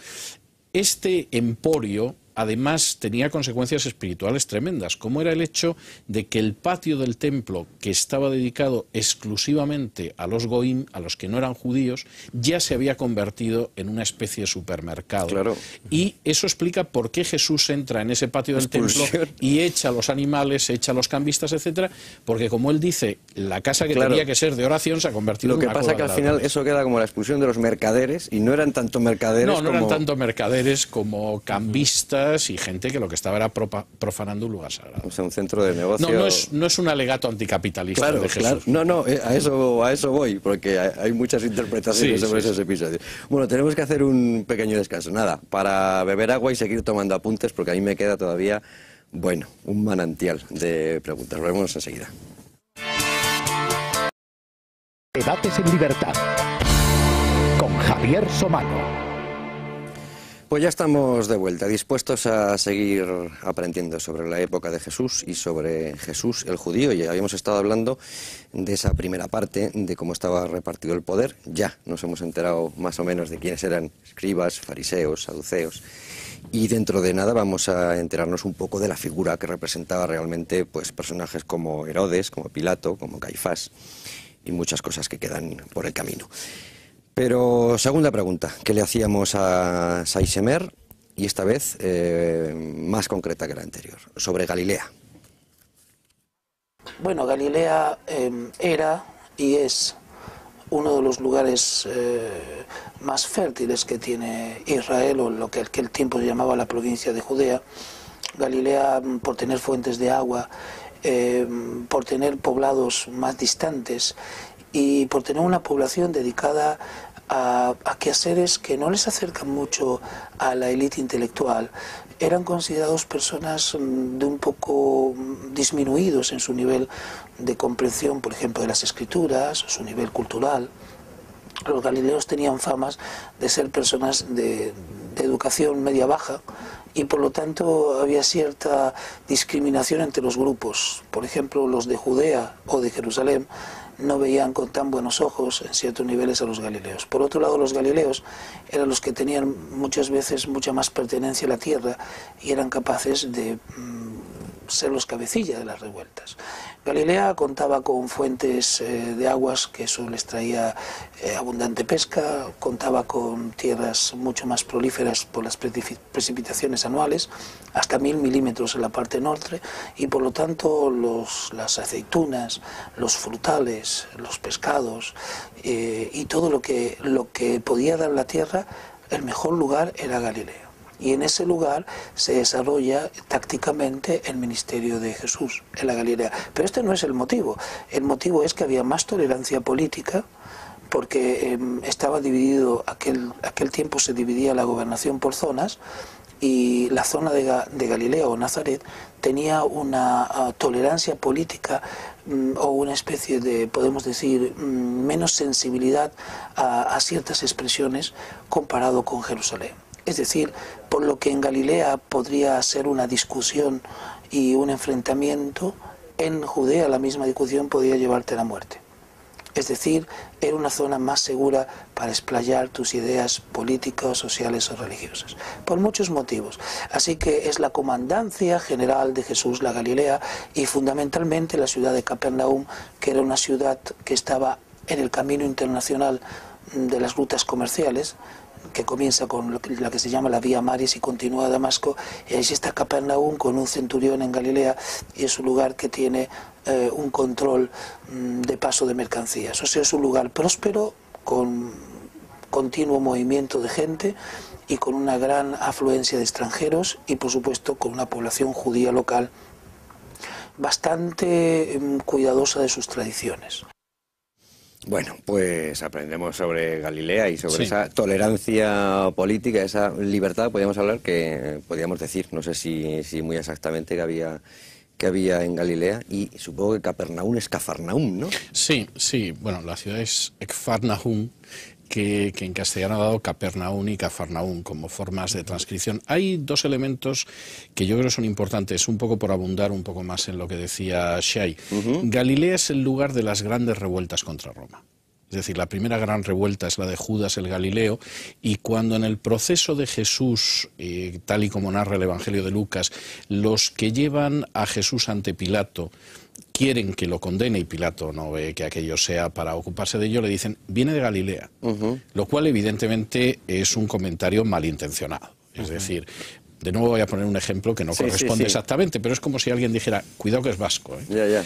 Speaker 3: este emporio además tenía consecuencias espirituales tremendas, como era el hecho de que el patio del templo, que estaba dedicado exclusivamente a los goim, a los que no eran judíos, ya se había convertido en una especie de supermercado.
Speaker 2: Claro.
Speaker 3: Y eso explica por qué Jesús entra en ese patio del templo y echa a los animales, echa a los cambistas, etcétera, porque como él dice, la casa que tenía que ser de oración se ha convertido en una
Speaker 2: Lo que pasa que al final eso queda como la expulsión de los mercaderes, y no eran tanto mercaderes
Speaker 3: no eran tanto mercaderes como cambistas y gente que lo que estaba era profanando un lugar sagrado.
Speaker 2: O sea, un centro de negocio.
Speaker 3: No es un alegato anticapitalista de Jesús.
Speaker 2: Claro. No, a eso voy, porque hay muchas interpretaciones sobre esos episodios. Bueno, tenemos que hacer un pequeño descanso. Nada, para beber agua y seguir tomando apuntes, porque a mí me queda todavía, bueno, un manantial de preguntas. Volvemos enseguida.
Speaker 1: Debates en libertad con Javier Somano.
Speaker 2: Pues ya estamos de vuelta, dispuestos a seguir aprendiendo sobre la época de Jesús y sobre Jesús el judío. Ya habíamos estado hablando de esa primera parte, de cómo estaba repartido el poder. Ya nos hemos enterado más o menos de quiénes eran escribas, fariseos, saduceos. Y dentro de nada vamos a enterarnos un poco de la figura que representaba realmente pues personajes como Herodes, como Pilato, como Caifás y muchas cosas que quedan por el camino. Pero segunda pregunta que le hacíamos a Saixemer, y esta vez más concreta que la anterior, sobre Galilea.
Speaker 5: Bueno, Galilea era y es uno de los lugares más fértiles que tiene Israel, o lo que aquel tiempo se llamaba la provincia de Judea. Galilea, por tener fuentes de agua, por tener poblados más distantes, y por tener una población dedicada a quehaceres que no les acercan mucho a la élite intelectual, eran considerados personas de un poco disminuidos en su nivel de comprensión, por ejemplo, de las escrituras, su nivel cultural. Los galileos tenían famas de ser personas de educación media-baja, y por lo tanto había cierta discriminación entre los grupos. Por ejemplo, los de Judea o de Jerusalén no veían con tan buenos ojos en ciertos niveles a los galileos. Por otro lado, los galileos eran los que tenían muchas veces mucha más pertenencia a la tierra y eran capaces de ser los cabecillas de las revueltas. Galilea contaba con fuentes de aguas que eso les traía abundante pesca, contaba con tierras mucho más prolíferas por las precipitaciones anuales, hasta 1000 milímetros en la parte norte, y por lo tanto las aceitunas, los frutales, los pescados y todo lo que podía dar la tierra, el mejor lugar era Galilea. Y en ese lugar se desarrolla tácticamente el ministerio de Jesús en la Galilea. Pero este no es el motivo. El motivo es que había más tolerancia política, porque estaba dividido, aquel tiempo se dividía la gobernación por zonas, y la zona de Galilea o Nazaret tenía una tolerancia política o una especie de, podemos decir, menos sensibilidad a ciertas expresiones comparado con Jerusalén. Es decir, por lo que en Galilea podría ser una discusión y un enfrentamiento, en Judea la misma discusión podía llevarte a la muerte. Es decir, era una zona más segura para explayar tus ideas políticas, sociales o religiosas, por muchos motivos. Así que es la comandancia general de Jesús la Galilea, y fundamentalmente la ciudad de Capernaum, que era una ciudad que estaba en el camino internacional de las rutas comerciales, que comienza con la que se llama la Vía Maris y continúa a Damasco, y ahí está Capernaum con un centurión en Galilea, y es un lugar que tiene un control de paso de mercancías. O sea, es un lugar próspero, con continuo movimiento de gente y con una gran afluencia de extranjeros y por supuesto con una población judía local bastante cuidadosa de sus tradiciones.
Speaker 2: Bueno, pues aprendemos sobre Galilea y sobre esa tolerancia política, esa libertad, podríamos hablar, que podríamos decir, no sé si muy exactamente que había en Galilea, y supongo que Capernaum es Cafarnaum, ¿no?
Speaker 3: Sí, bueno, la ciudad es Ekfarnahum, que en castellano ha dado Capernaum y Cafarnaum como formas de transcripción. Hay dos elementos que yo creo son importantes, un poco por abundar un poco más en lo que decía Shai. Galilea es el lugar de las grandes revueltas contra Roma. Es decir, la primera gran revuelta es la de Judas el Galileo, y cuando en el proceso de Jesús, tal y como narra el Evangelio de Lucas, los que llevan a Jesús ante Pilato quieren que lo condene y Pilato no ve que aquello sea para ocuparse de ello, le dicen, viene de Galilea, lo cual evidentemente es un comentario malintencionado. Es decir, de nuevo voy a poner un ejemplo que no corresponde exactamente, pero es como si alguien dijera, cuidado que es vasco.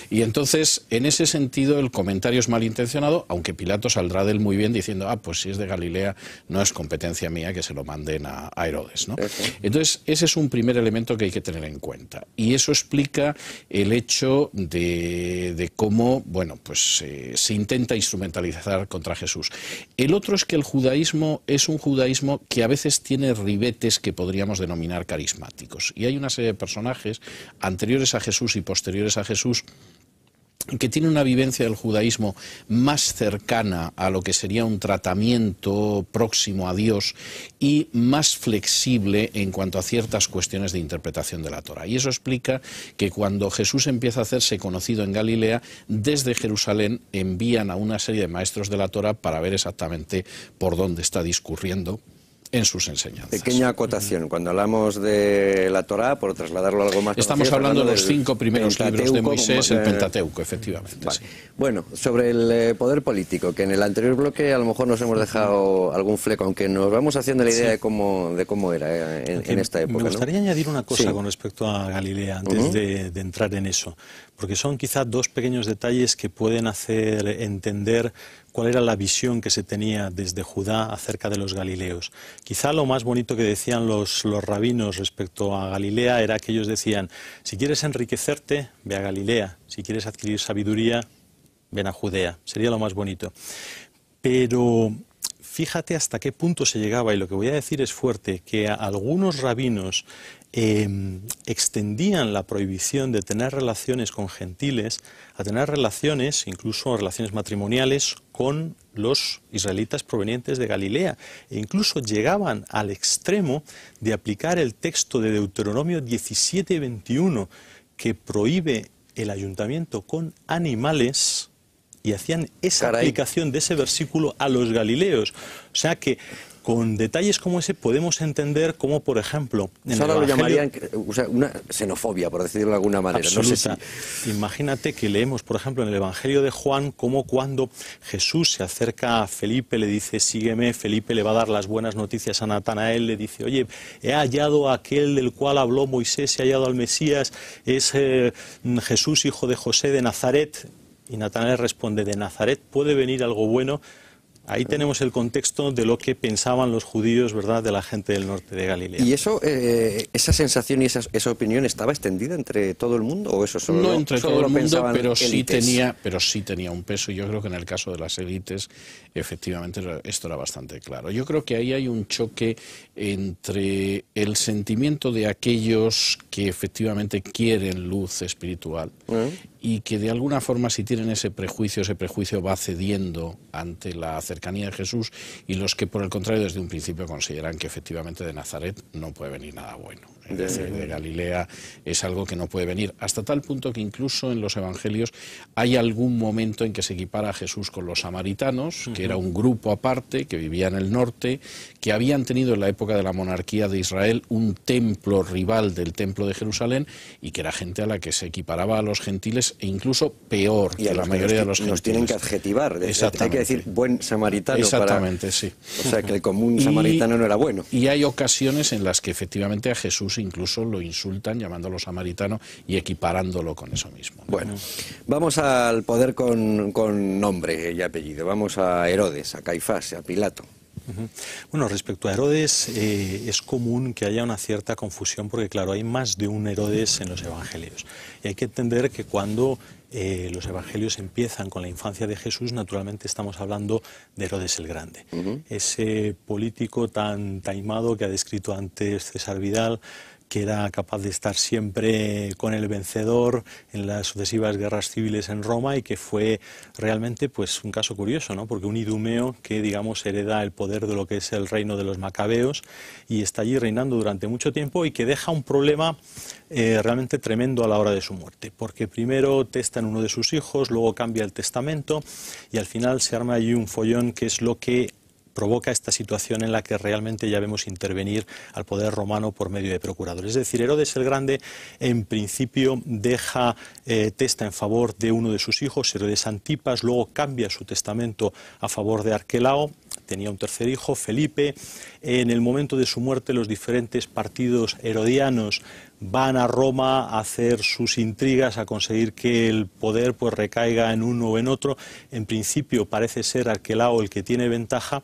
Speaker 3: Y entonces, en ese sentido, el comentario es malintencionado, aunque Pilato saldrá de él muy bien diciendo, pues si es de Galilea, no es competencia mía que se lo manden a Herodes, ¿no? Entonces, ese es un primer elemento que hay que tener en cuenta. Y eso explica el hecho de cómo, bueno, pues se intenta instrumentalizar contra Jesús. El otro es que el judaísmo es un judaísmo que a veces tiene ribetes que podríamos denominar carismáticos. Y hay una serie de personajes anteriores a Jesús y posteriores a Jesús que tienen una vivencia del judaísmo más cercana a lo que sería un tratamiento próximo a Dios y más flexible en cuanto a ciertas cuestiones de interpretación de la Torá. Y eso explica que cuando Jesús empieza a hacerse conocido en Galilea, desde Jerusalén envían a una serie de maestros de la Torá para ver exactamente por dónde está discurriendo en sus enseñanzas.
Speaker 2: Pequeña acotación, cuando hablamos de la Torá, por trasladarlo a algo más...
Speaker 3: Estamos hablando de los 5 primeros libros de Moisés, el Pentateuco, efectivamente.
Speaker 2: Vale. Bueno, sobre el poder político, que en el anterior bloque a lo mejor nos hemos dejado algún fleco, aunque nos vamos haciendo la idea de cómo era en esta época.
Speaker 4: Me gustaría añadir una cosa con respecto a Galilea, antes de entrar en eso, porque son quizá dos pequeños detalles que pueden hacer entender cuál era la visión que se tenía desde Judá acerca de los galileos. Quizá lo más bonito que decían los rabinos respecto a Galilea era que ellos decían, si quieres enriquecerte, ve a Galilea, si quieres adquirir sabiduría, ven a Judea. Sería lo más bonito. Pero fíjate hasta qué punto se llegaba, y lo que voy a decir es fuerte, que algunos rabinos extendían la prohibición de tener relaciones con gentiles a tener relaciones, incluso relaciones matrimoniales, con los israelitas provenientes de Galilea, e incluso llegaban al extremo de aplicar el texto de Deuteronomio 17:21 que prohíbe el ayuntamiento con animales, y hacían esa aplicación de ese versículo a los galileos. O sea que con detalles como ese podemos entender cómo, por ejemplo, en
Speaker 2: ahora
Speaker 4: el
Speaker 2: lo
Speaker 4: Evangelio,
Speaker 2: llamarían una xenofobia, por decirlo de alguna manera.
Speaker 4: absoluta.
Speaker 2: No sé
Speaker 4: Imagínate que leemos, por ejemplo, en el Evangelio de Juan, cómo cuando Jesús se acerca a Felipe, le dice, sígueme, Felipe le va a dar las buenas noticias a Natanael, le dice, oye, he hallado a aquel del cual habló Moisés, he hallado al Mesías, es Jesús, hijo de José de Nazaret. Y Natanael responde, ¿de Nazaret puede venir algo bueno? Ahí tenemos el contexto de lo que pensaban los judíos, ¿verdad?, de la gente del norte de Galilea.
Speaker 2: ¿Y eso, esa sensación y esa opinión estaba extendida entre todo el mundo? ¿O eso solo,
Speaker 3: no entre
Speaker 2: solo
Speaker 3: todo el mundo,
Speaker 2: pero
Speaker 3: sí tenía un peso. Yo creo que en el caso de las élites, efectivamente, esto era bastante claro. Yo creo que ahí hay un choque entre el sentimiento de aquellos que efectivamente quieren luz espiritual y que de alguna forma, si tienen ese prejuicio va cediendo ante la cercanía de Jesús, y los que por el contrario desde un principio consideran que efectivamente de Nazaret no puede venir nada bueno. Es decir, de Galilea es algo que no puede venir, hasta tal punto que incluso en los evangelios hay algún momento en que se equipara a Jesús con los samaritanos, que era un grupo aparte que vivía en el norte, que habían tenido en la época de la monarquía de Israel un templo rival del templo de Jerusalén, y que era gente a la que se equiparaba a los gentiles, e incluso peor
Speaker 2: y
Speaker 3: que la mayoría de los gentiles.
Speaker 2: Nos tienen que adjetivar, hay que decir buen samaritano.
Speaker 3: Exactamente, sí.
Speaker 2: O sea, que el común samaritano no era bueno.
Speaker 3: Y hay ocasiones en las que efectivamente a Jesús incluso lo insultan llamándolo samaritano y equiparándolo con eso mismo.
Speaker 2: Bueno, vamos al poder con nombre y apellido. Vamos a Herodes, a Caifás, a Pilato.
Speaker 4: Bueno, respecto a Herodes, es común que haya una cierta confusión porque, claro, hay más de un Herodes en los evangelios. Y hay que entender que cuando los evangelios empiezan con la infancia de Jesús, naturalmente estamos hablando de Herodes el Grande. Ese político tan taimado que ha descrito antes César Vidal, que era capaz de estar siempre con el vencedor en las sucesivas guerras civiles en Roma y que fue realmente pues un caso curioso, ¿no? Porque un idumeo que, digamos, hereda el poder de lo que es el reino de los macabeos y está allí reinando durante mucho tiempo y que deja un problema realmente tremendo a la hora de su muerte, porque primero testa en uno de sus hijos, luego cambia el testamento y al final se arma allí un follón que es lo que provoca esta situación en la que realmente ya vemos intervenir al poder romano por medio de procuradores. Es decir, Herodes el Grande en principio deja testa en favor de uno de sus hijos, Herodes Antipas, luego cambia su testamento a favor de Arquelao, tenía un tercer hijo, Felipe. En el momento de su muerte los diferentes partidos herodianos van a Roma a hacer sus intrigas, a conseguir que el poder pues recaiga en uno o en otro. En principio parece ser Arquelao el que tiene ventaja,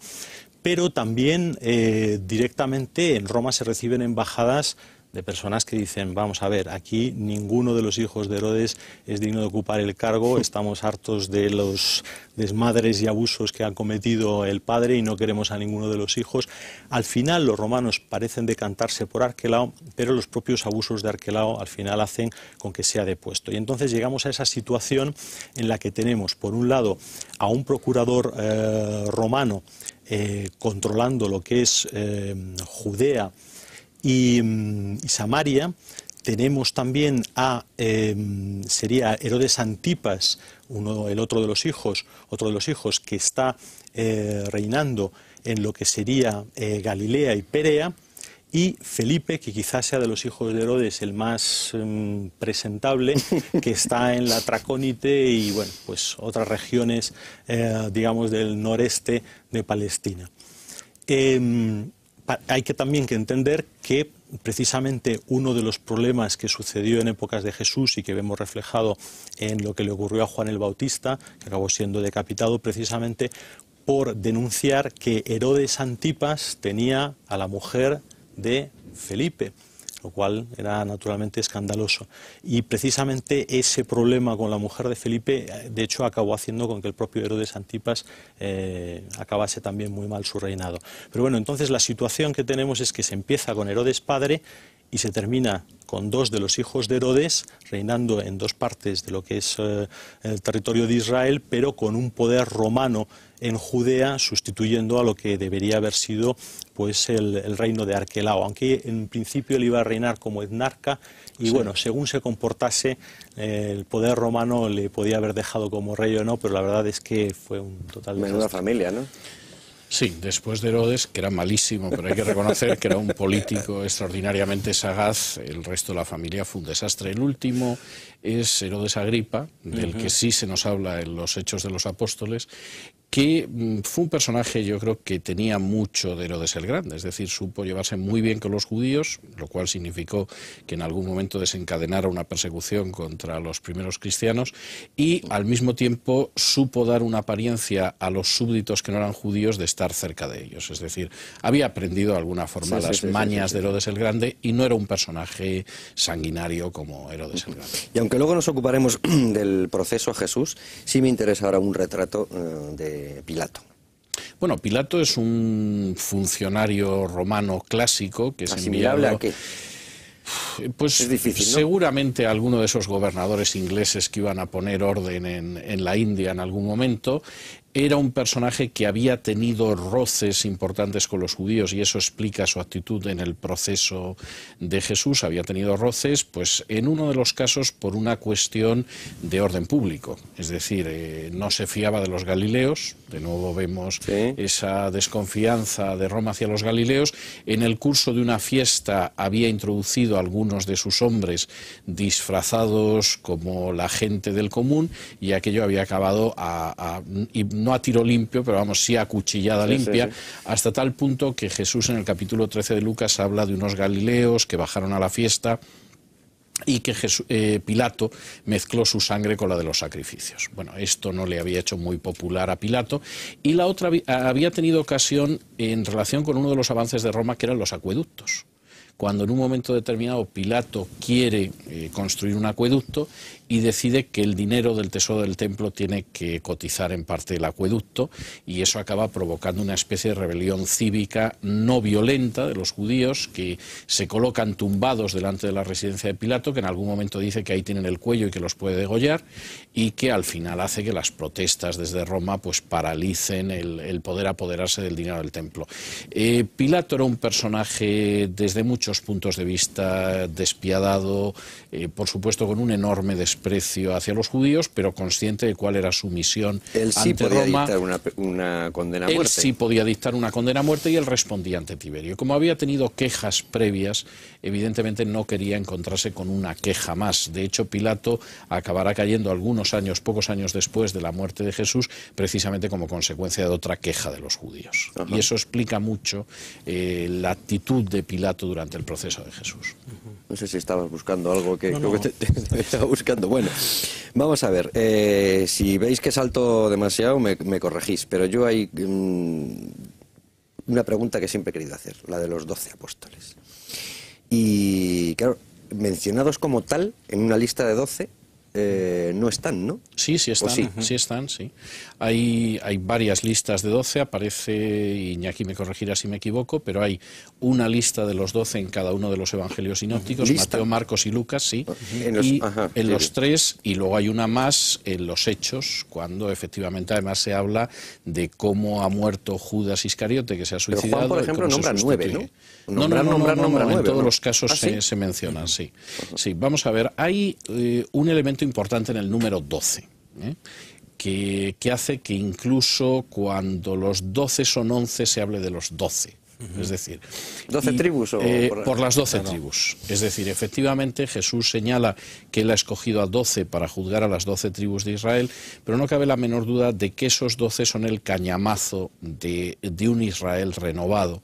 Speaker 4: pero también directamente en Roma se reciben embajadas de personas que dicen, vamos a ver, aquí ninguno de los hijos de Herodes es digno de ocupar el cargo, estamos hartos de los desmadres y abusos que ha cometido el padre y no queremos a ninguno de los hijos. Al final los romanos parecen decantarse por Arquelao, pero los propios abusos de Arquelao al final hacen con que sea depuesto. Y entonces llegamos a esa situación en la que tenemos, por un lado, a un procurador romano controlando lo que es Judea y Samaria. Tenemos también a, sería Herodes Antipas, otro de los hijos que está reinando en lo que sería Galilea y Perea, y Felipe, que quizás sea de los hijos de Herodes el más presentable, que está en la Tracónite y bueno, pues otras regiones, digamos, del noreste de Palestina. Hay que también entender que precisamente uno de los problemas que sucedió en épocas de Jesús y que vemos reflejado en lo que le ocurrió a Juan el Bautista, que acabó siendo decapitado precisamente por denunciar que Herodes Antipas tenía a la mujer de Felipe, lo cual era naturalmente escandaloso. Y precisamente ese problema con la mujer de Felipe, de hecho, acabó haciendo con que el propio Herodes Antipas acabase también muy mal su reinado. Pero bueno, entonces la situación que tenemos es que se empieza con Herodes padre y se termina con dos de los hijos de Herodes reinando en dos partes de lo que es el territorio de Israel, pero con un poder romano en Judea, sustituyendo a lo que debería haber sido pues el reino de Arquelao, aunque en principio él iba a reinar como etnarca y sí, bueno, según se comportase, el poder romano le podía haber dejado como rey o no, pero la verdad es que fue un total desastre.
Speaker 2: Menuda familia, ¿no?
Speaker 3: Sí, después de Herodes, que era malísimo, pero hay que reconocer que era un político extraordinariamente sagaz, el resto de la familia fue un desastre. El último es Herodes Agripa, del que sí se nos habla en los Hechos de los Apóstoles, que fue un personaje, yo creo, que tenía mucho de Herodes el Grande, es decir, supo llevarse muy bien con los judíos, lo cual significó que en algún momento desencadenara una persecución contra los primeros cristianos, y al mismo tiempo supo dar una apariencia a los súbditos que no eran judíos de estar cerca de ellos, es decir, había aprendido de alguna forma las mañas de Herodes el Grande y no era un personaje sanguinario como Herodes el Grande.
Speaker 2: Y aunque luego nos ocuparemos del proceso a Jesús, sí me interesa ahora un retrato de Pilato.
Speaker 3: Bueno, Pilato es un funcionario romano clásico que es
Speaker 2: ¿asimilable
Speaker 3: enviado...
Speaker 2: a qué?
Speaker 3: Pues
Speaker 2: es difícil, ¿no?
Speaker 3: Seguramente alguno de esos gobernadores ingleses que iban a poner orden en la India en algún momento. Era un personaje que había tenido roces importantes con los judíos y eso explica su actitud en el proceso de Jesús. Había tenido roces, pues en uno de los casos por una cuestión de orden público. Es decir, no se fiaba de los galileos. De nuevo vemos esa desconfianza de Roma hacia los galileos. En el curso de una fiesta había introducido a algunos de sus hombres disfrazados como la gente del común y aquello había acabado no a tiro limpio, pero vamos, sí a cuchillada limpia, hasta tal punto que Jesús en el capítulo 13 de Lucas habla de unos galileos que bajaron a la fiesta y que Pilato mezcló su sangre con la de los sacrificios. Bueno, esto no le había hecho muy popular a Pilato, y la otra había tenido ocasión en relación con uno de los avances de Roma, que eran los acueductos. Cuando en un momento determinado Pilato quiere construir un acueducto y decide que el dinero del tesoro del templo tiene que cotizar en parte el acueducto, y eso acaba provocando una especie de rebelión cívica no violenta de los judíos, que se colocan tumbados delante de la residencia de Pilato, que en algún momento dice que ahí tienen el cuello y que los puede degollar, y que al final hace que las protestas desde Roma pues paralicen el poder apoderarse del dinero del templo. Pilato era un personaje desde muchos puntos de vista despiadado, por supuesto con un enorme desprecio hacia los judíos, pero consciente de cuál era su misión ante Roma.
Speaker 2: Él sí podía dictar una condena a muerte.
Speaker 3: Él sí podía dictar una condena a muerte, y él respondía ante Tiberio. Como había tenido quejas previas, evidentemente no quería encontrarse con una queja más. De hecho, Pilato acabará cayendo pocos años después de la muerte de Jesús, precisamente como consecuencia de otra queja de los judíos. Y eso explica mucho la actitud de Pilato durante el proceso de Jesús.
Speaker 2: No sé si estabas buscando algo que...
Speaker 4: No.
Speaker 2: Creo que te estaba buscando. Bueno, vamos a ver. Si veis que salto demasiado, me corregís. Pero yo hay una pregunta que siempre he querido hacer, la de los 12 apóstoles. Y claro, mencionados como tal, en una lista de 12, no están, ¿no?
Speaker 3: Sí, sí están, sí están, sí. Hay varias listas de 12, aparece, Iñaki me corregirá si me equivoco, pero hay una lista de los 12 en cada uno de los evangelios sinópticos, Mateo, Marcos y Lucas, sí, en los 3, y luego hay una más en los Hechos, cuando efectivamente además se habla de cómo ha muerto Judas Iscariote, que se ha suicidado.
Speaker 2: Pero Juan, por ejemplo, nombra 9, ¿no?
Speaker 3: Nombra
Speaker 2: nueve,
Speaker 3: en todos
Speaker 2: ¿no?
Speaker 3: los casos se mencionan, sí. Sí, vamos a ver, hay un elemento importante en el número 12, que hace que incluso cuando los 12 son 11 se hable de los 12. Es decir,
Speaker 2: 12 tribus
Speaker 3: por las 12 tribus. Es decir, efectivamente Jesús señala que él ha escogido a 12 para juzgar a las 12 tribus de Israel, pero no cabe la menor duda de que esos 12 son el cañamazo de un Israel renovado,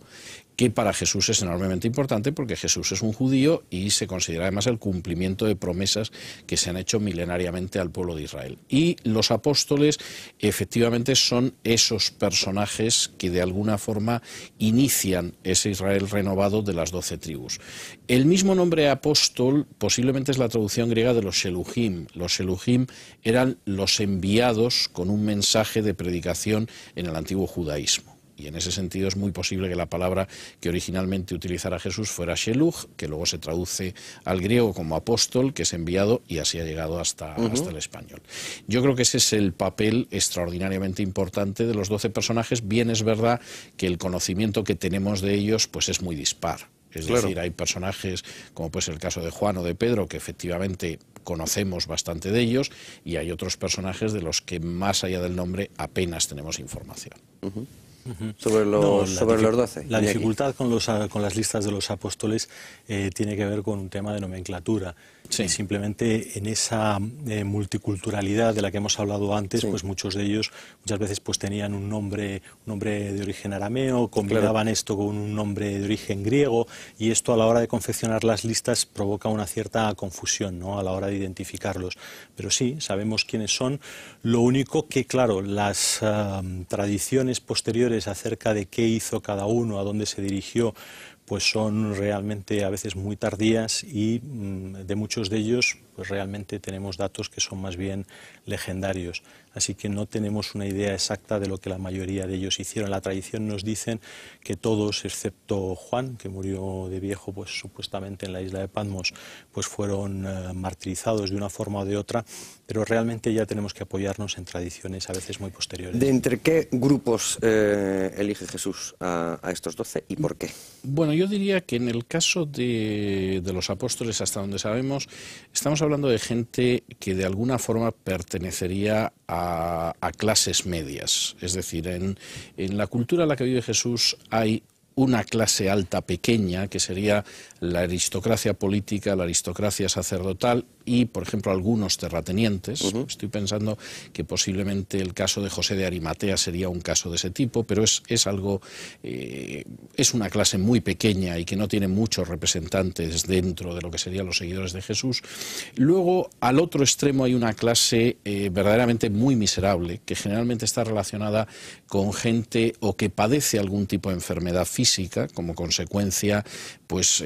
Speaker 3: que para Jesús es enormemente importante, porque Jesús es un judío y se considera además el cumplimiento de promesas que se han hecho milenariamente al pueblo de Israel. Y los apóstoles efectivamente son esos personajes que de alguna forma inician ese Israel renovado de las 12 tribus. El mismo nombre apóstol posiblemente es la traducción griega de los Sheluhim. Los Sheluhim eran los enviados con un mensaje de predicación en el antiguo judaísmo. Y en ese sentido es muy posible que la palabra que originalmente utilizara Jesús fuera Sheluch, que luego se traduce al griego como apóstol, que es enviado, y así ha llegado hasta el español. Yo creo que ese es el papel extraordinariamente importante de los 12 personajes. Bien es verdad que el conocimiento que tenemos de ellos pues es muy dispar. Es decir, hay personajes como pues el caso de Juan o de Pedro, que efectivamente conocemos bastante de ellos, y hay otros personajes de los que más allá del nombre apenas tenemos información.
Speaker 2: Sobre los 12.
Speaker 4: La dificultad con las listas de los apóstoles tiene que ver con un tema de nomenclatura. Sí. Y simplemente en esa multiculturalidad de la que hemos hablado antes, pues muchos de ellos muchas veces pues tenían un nombre de origen arameo, combinaban esto con un nombre de origen griego, y esto a la hora de confeccionar las listas provoca una cierta confusión, ¿no?, a la hora de identificarlos. Pero sí, sabemos quiénes son. Lo único que, claro, las tradiciones posteriores acerca de qué hizo cada uno, a dónde se dirigió, pues son realmente a veces muy tardías, y de muchos de ellos pues realmente tenemos datos que son más bien legendarios. Así que no tenemos una idea exacta de lo que la mayoría de ellos hicieron. La tradición nos dice que todos, excepto Juan, que murió de viejo pues supuestamente en la isla de Patmos, pues fueron martirizados de una forma o de otra, pero realmente ya tenemos que apoyarnos en tradiciones a veces muy posteriores.
Speaker 2: ¿De entre qué grupos elige Jesús a estos 12 y por qué?
Speaker 3: Bueno, yo diría que en el caso de los apóstoles, hasta donde sabemos, estamos hablando de gente que de alguna forma pertenecería a clases medias. Es decir, en la cultura en la que vive Jesús hay una clase alta pequeña, que sería la aristocracia política, la aristocracia sacerdotal y, por ejemplo, algunos terratenientes. Estoy pensando que posiblemente el caso de José de Arimatea sería un caso de ese tipo, pero es una clase muy pequeña y que no tiene muchos representantes dentro de lo que serían los seguidores de Jesús. Luego, al otro extremo hay una clase verdaderamente muy miserable, que generalmente está relacionada con gente o que padece algún tipo de enfermedad física como consecuencia pues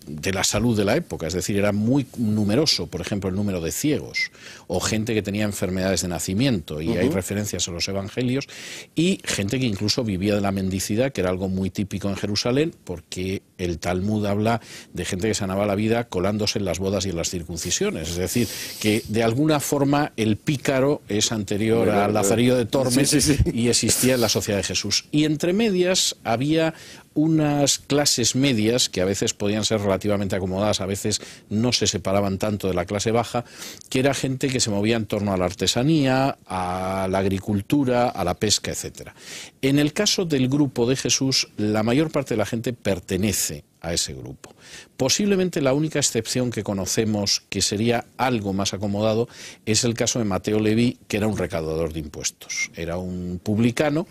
Speaker 3: de la salud de la época, es decir, era muy numeroso, por ejemplo, el número de ciegos o gente que tenía enfermedades de nacimiento, y hay referencias en los evangelios, y gente que incluso vivía de la mendicidad, que era algo muy típico en Jerusalén, porque el Talmud habla de gente que sanaba la vida colándose en las bodas y en las circuncisiones, es decir, que de alguna forma el pícaro es anterior al Lazarillo de Tormes y existía en la sociedad de Jesús. Y entre medias había unas clases medias que a veces podían ser relativamente acomodadas, a veces no se separaban tanto de la clase baja, que era gente que se movía en torno a la artesanía, a la agricultura, a la pesca, etcétera. En el caso del grupo de Jesús, la mayor parte de la gente pertenece a ese grupo. Posiblemente la única excepción que conocemos que sería algo más acomodado es el caso de Mateo Leví, que era un recaudador de impuestos. Era un publicano.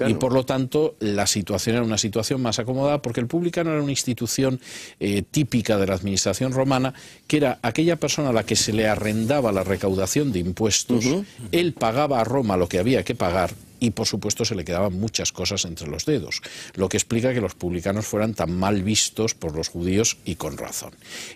Speaker 3: Y por lo tanto la situación era una situación más acomodada, porque el publicano era una institución típica de la administración romana, que era aquella persona a la que se le arrendaba la recaudación de impuestos. Él pagaba a Roma lo que había que pagar, y por supuesto se le quedaban muchas cosas entre los dedos, lo que explica que los publicanos fueran tan mal vistos por los judíos, y con razón.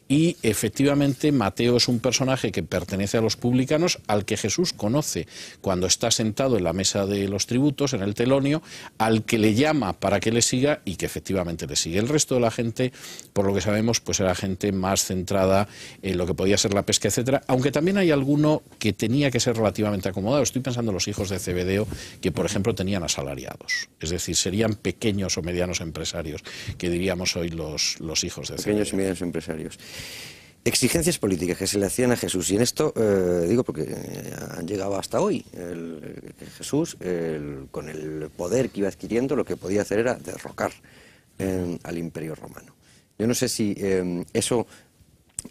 Speaker 3: Y efectivamente Mateo es un personaje que pertenece a los publicanos, al que Jesús conoce cuando está sentado en la mesa de los tributos, en el telonio, al que le llama para que le siga, y que efectivamente le sigue. El resto de la gente, por lo que sabemos, pues era gente más centrada en lo que podía ser la pesca, etcétera, aunque también hay alguno que tenía que ser relativamente acomodado. Estoy pensando en los hijos de Zebedeo, que por ejemplo tenían asalariados, es decir, serían pequeños o medianos empresarios, que diríamos hoy los hijos de Zebedeo.
Speaker 2: Pequeños y medianos empresarios. Exigencias políticas que se le hacían a Jesús, y en esto digo porque han llegado hasta hoy. Jesús, con el poder que iba adquiriendo, lo que podía hacer era derrocar al Imperio Romano. Yo no sé si eso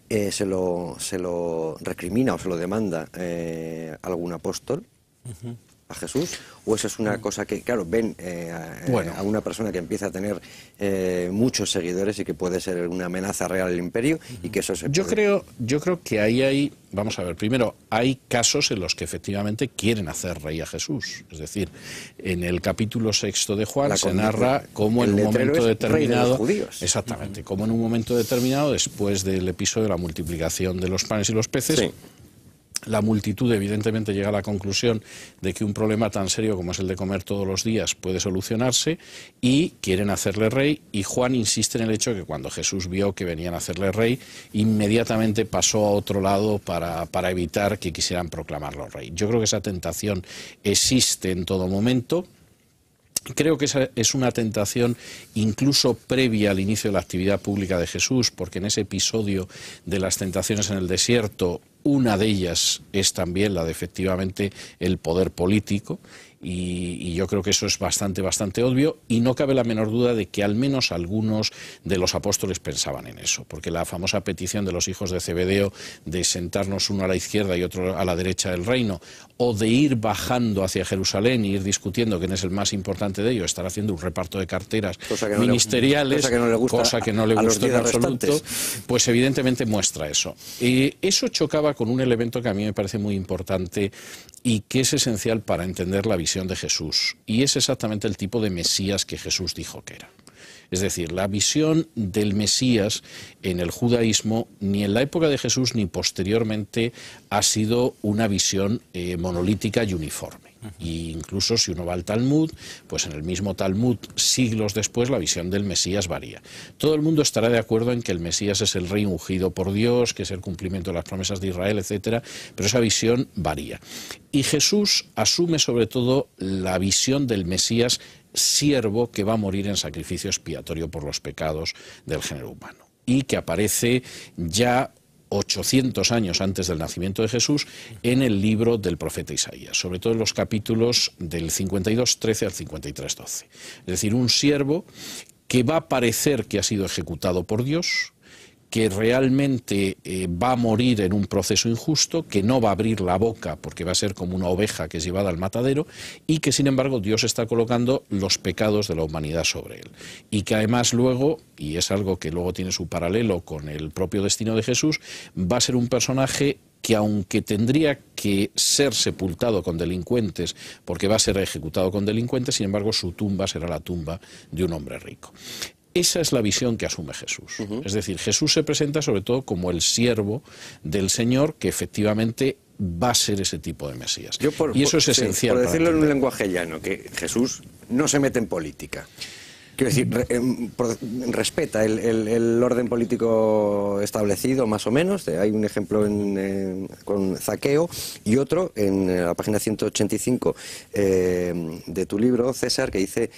Speaker 2: se lo recrimina o se lo demanda algún apóstol a Jesús, o eso es una cosa que, claro, ven a una persona que empieza a tener muchos seguidores y que puede ser una amenaza real al imperio, y que eso se puede...
Speaker 3: Yo creo que ahí hay, vamos a ver, primero, hay casos en los que efectivamente quieren hacer rey a Jesús, es decir, en el capítulo 6 de Juan se narra cómo en un momento determinado, exactamente, como en un momento determinado, después del episodio de la multiplicación de los panes y los peces, la multitud evidentemente llega a la conclusión de que un problema tan serio como es el de comer todos los días puede solucionarse, y quieren hacerle rey, y Juan insiste en el hecho de que cuando Jesús vio que venían a hacerle rey, inmediatamente pasó a otro lado para evitar que quisieran proclamarlo rey. Yo creo que esa tentación existe en todo momento. Creo que esa es una tentación incluso previa al inicio de la actividad pública de Jesús, porque en ese episodio de las tentaciones en el desierto, una de ellas es también la de efectivamente el poder político, y yo creo que eso es bastante obvio, y no cabe la menor duda de que al menos algunos de los apóstoles pensaban en eso, porque la famosa petición de los hijos de Zebedeo de sentarnos uno a la izquierda y otro a la derecha del reino, o de ir bajando hacia Jerusalén y ir discutiendo quién es el más importante de ellos, estar haciendo un reparto de carteras ministeriales, cosa que no le gusta en absoluto, pues evidentemente muestra eso. Eso chocaba con un elemento que a mí me parece muy importante y que es esencial para entender la visión de Jesús, y es exactamente el tipo de Mesías que Jesús dijo que era. Es decir, la visión del Mesías en el judaísmo, ni en la época de Jesús ni posteriormente, ha sido una visión monolítica y uniforme. Y incluso si uno va al Talmud, pues en el mismo Talmud, siglos después, la visión del Mesías varía. Todo el mundo estará de acuerdo en que el Mesías es el rey ungido por Dios, que es el cumplimiento de las promesas de Israel, etcétera, pero esa visión varía. Y Jesús asume sobre todo la visión del Mesías siervo que va a morir en sacrificio expiatorio por los pecados del género humano, y que aparece ya 800 años antes del nacimiento de Jesús en el libro del profeta Isaías, sobre todo en los capítulos del 52:13 al 53:12. Es decir, un siervo que va a parecer que ha sido ejecutado por Dios, que realmente va a morir en un proceso injusto, que no va a abrir la boca porque va a ser como una oveja que es llevada al matadero, y que sin embargo Dios está colocando los pecados de la humanidad sobre él. Y que además luego, y es algo que luego tiene su paralelo con el propio destino de Jesús, va a ser un personaje que, aunque tendría que ser sepultado con delincuentes, porque va a ser ejecutado con delincuentes, sin embargo su tumba será la tumba de un hombre rico. Esa es la visión que asume Jesús. Es decir, Jesús se presenta sobre todo como el siervo del Señor, que efectivamente va a ser ese tipo de Mesías. Y eso es esencial.
Speaker 2: Por decirlo en un lenguaje llano, que Jesús no se mete en política. Quiero decir, respeta el orden político establecido, más o menos. Hay un ejemplo con Zaqueo y otro en la página 185 de tu libro, César, que dice: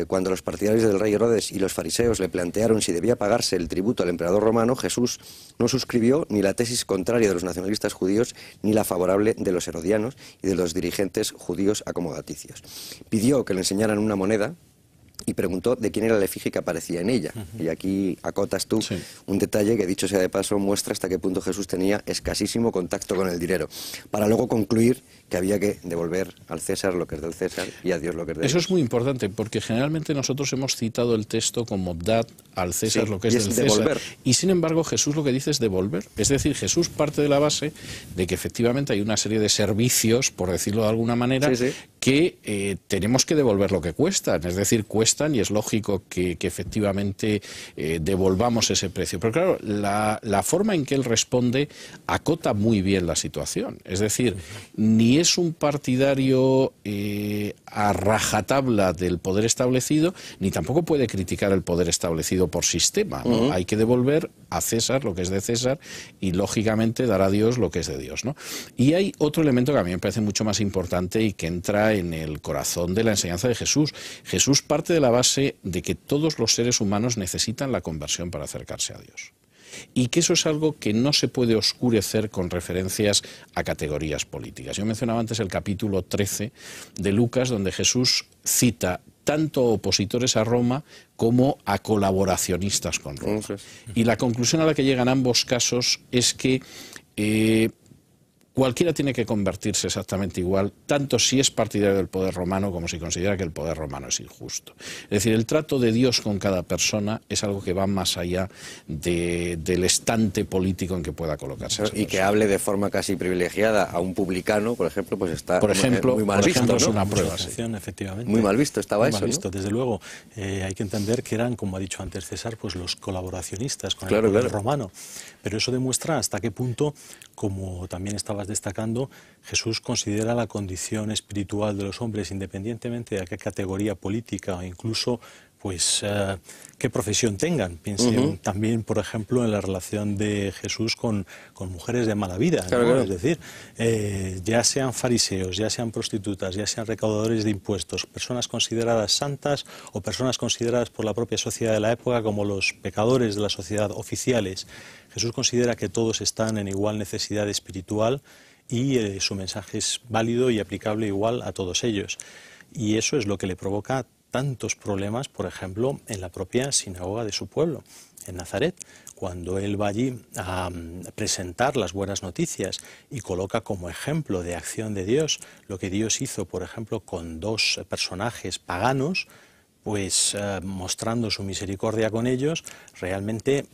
Speaker 2: cuando los partidarios del rey Herodes y los fariseos le plantearon si debía pagarse el tributo al emperador romano, Jesús no suscribió ni la tesis contraria de los nacionalistas judíos ni la favorable de los herodianos y de los dirigentes judíos acomodaticios. Pidió que le enseñaran una moneda y preguntó de quién era la efigie que aparecía en ella. Y aquí acotas tú un detalle que, dicho sea de paso, muestra hasta qué punto Jesús tenía escasísimo contacto con el dinero, para luego concluir que había que devolver al César lo que es del César y a Dios lo que es de Dios.
Speaker 3: Eso es muy importante, porque generalmente nosotros hemos citado el texto como dad al César lo que es del César. Devolver. Y sin embargo Jesús lo que dice es devolver. Es decir, Jesús parte de la base de que efectivamente hay una serie de servicios, por decirlo de alguna manera, que tenemos que devolver lo que cuestan. Es decir, cuestan y es lógico que efectivamente devolvamos ese precio. Pero claro, la forma en que él responde acota muy bien la situación. Es decir, ni es un partidario a rajatabla del poder establecido, ni tampoco puede criticar el poder establecido por sistema, ¿no? Hay que devolver a César lo que es de César y, lógicamente, dar a Dios lo que es de Dios, ¿no? Y hay otro elemento que a mí me parece mucho más importante y que entra en el corazón de la enseñanza de Jesús. Jesús parte de la base de que todos los seres humanos necesitan la conversión para acercarse a Dios. Y que eso es algo que no se puede oscurecer con referencias a categorías políticas. Yo mencionaba antes el capítulo 13 de Lucas, donde Jesús cita tanto opositores a Roma como a colaboracionistas con Roma. Y la conclusión a la que llegan ambos casos es que cualquiera tiene que convertirse exactamente igual, tanto si es partidario del poder romano como si considera que el poder romano es injusto. Es decir, el trato de Dios con cada persona es algo que va más allá del estante político en que pueda colocarse.
Speaker 2: Y que hable de forma casi privilegiada a un publicano, por ejemplo, pues está muy mal visto, ¿no?
Speaker 3: Es una prueba,
Speaker 4: efectivamente.
Speaker 2: Muy mal visto estaba eso,
Speaker 4: mal visto,
Speaker 2: ¿no?
Speaker 4: Desde luego. Hay que entender que eran, como ha dicho antes César, pues los colaboracionistas con el poder romano. Pero eso demuestra hasta qué punto, como también estabas destacando, Jesús considera la condición espiritual de los hombres, independientemente de qué categoría política o incluso pues qué profesión tengan. Piensen también, por ejemplo, en la relación de Jesús con mujeres de mala vida, ¿no? Claro. Es decir, ya sean fariseos, ya sean prostitutas, ya sean recaudadores de impuestos, personas consideradas santas o personas consideradas por la propia sociedad de la época como los pecadores de la sociedad oficiales. Jesús considera que todos están en igual necesidad espiritual y su mensaje es válido y aplicable igual a todos ellos. Y eso es lo que le provoca tantos problemas, por ejemplo, en la propia sinagoga de su pueblo, en Nazaret, cuando él va allí a presentar las buenas noticias y coloca como ejemplo de acción de Dios lo que Dios hizo, por ejemplo, con dos personajes paganos, pues mostrando su misericordia con ellos. Realmente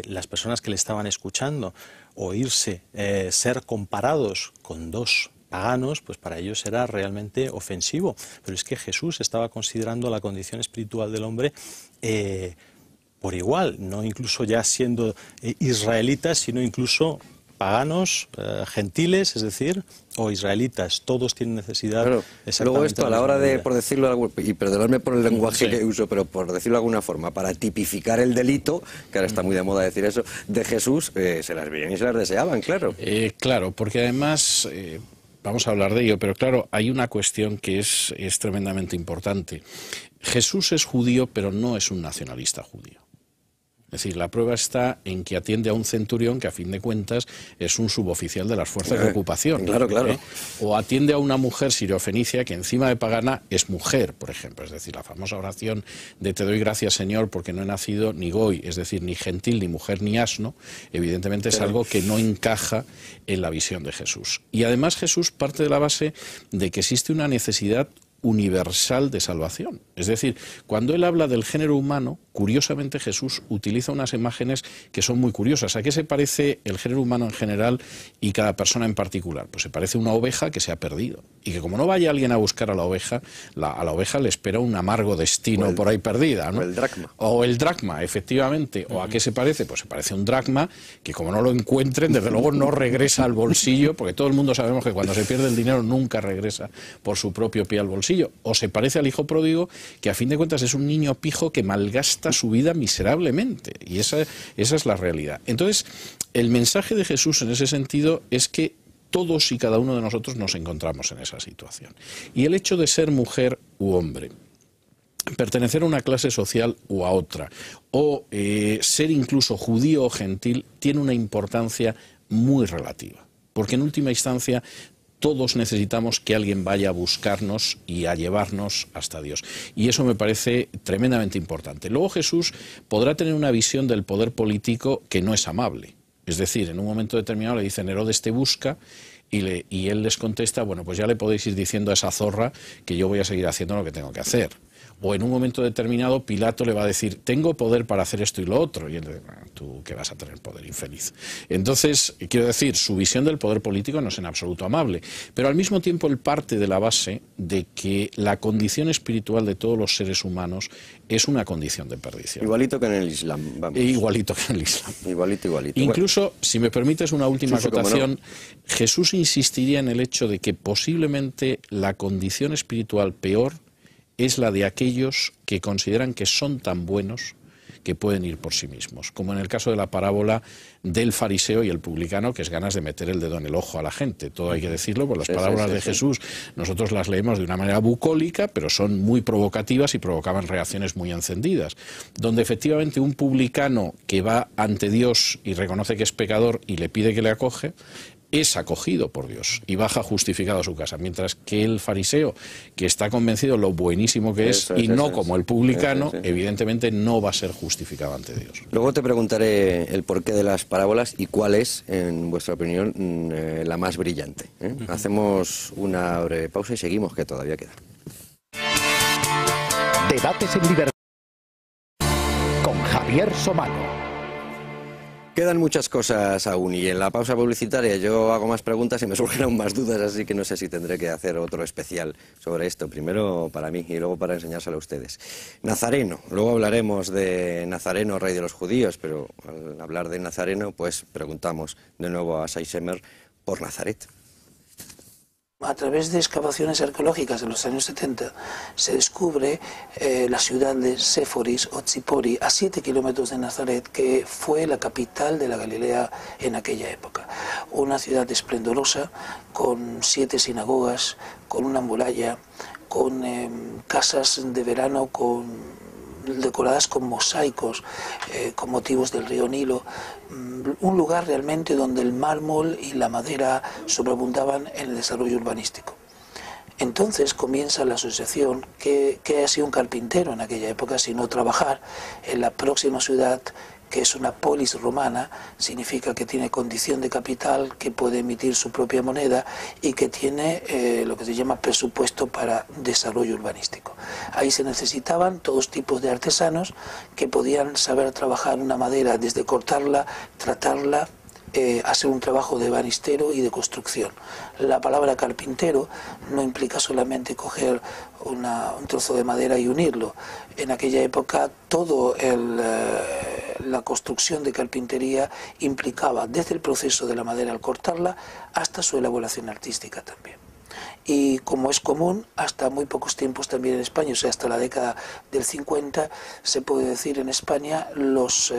Speaker 4: las personas que le estaban escuchando, oírse ser comparados con dos paganos, pues para ellos era realmente ofensivo. Pero es que Jesús estaba considerando la condición espiritual del hombre por igual, no incluso ya siendo israelitas, sino incluso paganos, gentiles, es decir, o israelitas, todos tienen necesidad.
Speaker 2: Claro. Luego esto, a la hora de, por decirlo, y perdonadme por el lenguaje que uso, pero por decirlo de alguna forma, para tipificar el delito, que ahora está muy de moda decir eso, de Jesús, se las veían y se las deseaban, claro.
Speaker 3: Claro, porque además, vamos a hablar de ello, pero claro, hay una cuestión que es tremendamente importante. Jesús es judío, pero no es un nacionalista judío. Es decir, la prueba está en que atiende a un centurión que a fin de cuentas es un suboficial de las fuerzas de ocupación.
Speaker 2: Claro, claro.
Speaker 3: O atiende a una mujer siriofenicia que encima de pagana es mujer, por ejemplo. Es decir, la famosa oración de te doy gracias, Señor, porque no he nacido ni goy, es decir, ni gentil, ni mujer, ni asno, evidentemente es algo que no encaja en la visión de Jesús. Y además Jesús parte de la base de que existe una necesidad universal de salvación. Es decir, cuando él habla del género humano, curiosamente Jesús utiliza unas imágenes que son muy curiosas. ¿A qué se parece el género humano en general y cada persona en particular? Pues se parece a una oveja que se ha perdido. Y que como no vaya alguien a buscar a la oveja le espera un amargo destino por ahí perdida, ¿no?
Speaker 2: O el dracma.
Speaker 3: O el dracma, efectivamente. ¿O a qué se parece? Pues se parece a un dracma que como no lo encuentren, desde luego no regresa al bolsillo, porque todo el mundo sabemos que cuando se pierde el dinero nunca regresa por su propio pie al bolsillo. O se parece al hijo pródigo, que a fin de cuentas es un niño pijo que malgasta su vida miserablemente. Y esa es la realidad. Entonces, el mensaje de Jesús en ese sentido es que todos y cada uno de nosotros nos encontramos en esa situación. Y el hecho de ser mujer u hombre, pertenecer a una clase social u a otra, o ser incluso judío o gentil, tiene una importancia muy relativa. Porque en última instancia todos necesitamos que alguien vaya a buscarnos y a llevarnos hasta Dios. Y eso me parece tremendamente importante. Luego Jesús podrá tener una visión del poder político que no es amable. Es decir, en un momento determinado le dicen Herodes te busca y él les contesta, bueno, pues ya le podéis ir diciendo a esa zorra que yo voy a seguir haciendo lo que tengo que hacer. O en un momento determinado Pilato le va a decir, tengo poder para hacer esto y lo otro. Y él dice, tú que vas a tener poder, infeliz. Entonces, quiero decir, su visión del poder político no es en absoluto amable. Pero al mismo tiempo él parte de la base de que la condición espiritual de todos los seres humanos es una condición de perdición.
Speaker 2: Igualito que en el Islam, vamos.
Speaker 3: Igualito que en el Islam.
Speaker 2: Igualito.
Speaker 3: Incluso, si me permites una última acotación,
Speaker 2: no.
Speaker 3: Jesús insistiría en el hecho de que posiblemente la condición espiritual peor es la de aquellos que consideran que son tan buenos que pueden ir por sí mismos, como en el caso de la parábola del fariseo y el publicano, que es ganas de meter el dedo en el ojo a la gente. Todo hay que decirlo, pues las parábolas de Jesús nosotros las leemos de una manera bucólica, pero son muy provocativas y provocaban reacciones muy encendidas, donde efectivamente un publicano que va ante Dios y reconoce que es pecador y le pide que le acoge, es acogido por Dios y baja justificado a su casa, mientras que el fariseo, que está convencido lo buenísimo que es, y no como el publicano, evidentemente no va a ser justificado ante Dios.
Speaker 2: Luego te preguntaré el porqué de las parábolas y cuál es, en vuestra opinión, la más brillante. Hacemos una breve pausa y seguimos, que todavía queda.
Speaker 1: Debates en libertad con Javier Somano.
Speaker 2: Quedan muchas cosas aún y en la pausa publicitaria yo hago más preguntas y me surgen aún más dudas, así que no sé si tendré que hacer otro especial sobre esto, primero para mí y luego para enseñárselo a ustedes. Nazareno, luego hablaremos de Nazareno, rey de los judíos, pero al hablar de Nazareno pues preguntamos de nuevo a Seixemer por Nazaret.
Speaker 5: A través de excavaciones arqueológicas de los años 70 se descubre la ciudad de Séforis o Tzipori, a 7 kilómetros de Nazaret, que fue la capital de la Galilea en aquella época. Una ciudad esplendorosa, con 7 sinagogas, con una muralla, con casas de verano decoradas con mosaicos, con motivos del río Nilo, un lugar realmente donde el mármol y la madera sobreabundaban en el desarrollo urbanístico. Entonces comienza la asociación que ha sido un carpintero en aquella época, sino trabajar en la próxima ciudad, que es una polis romana, significa que tiene condición de capital, que puede emitir su propia moneda y que tiene lo que se llama presupuesto para desarrollo urbanístico. Ahí se necesitaban todos tipos de artesanos que podían saber trabajar una madera, desde cortarla, tratarla, hacer un trabajo de ebanistero y de construcción. La palabra carpintero no implica solamente coger un trozo de madera y unirlo. En aquella época la construcción de carpintería implicaba desde el proceso de la madera al cortarla hasta su elaboración artística también. Y como es común, hasta muy pocos tiempos también en España, o sea, hasta la década del 50, se puede decir en España, las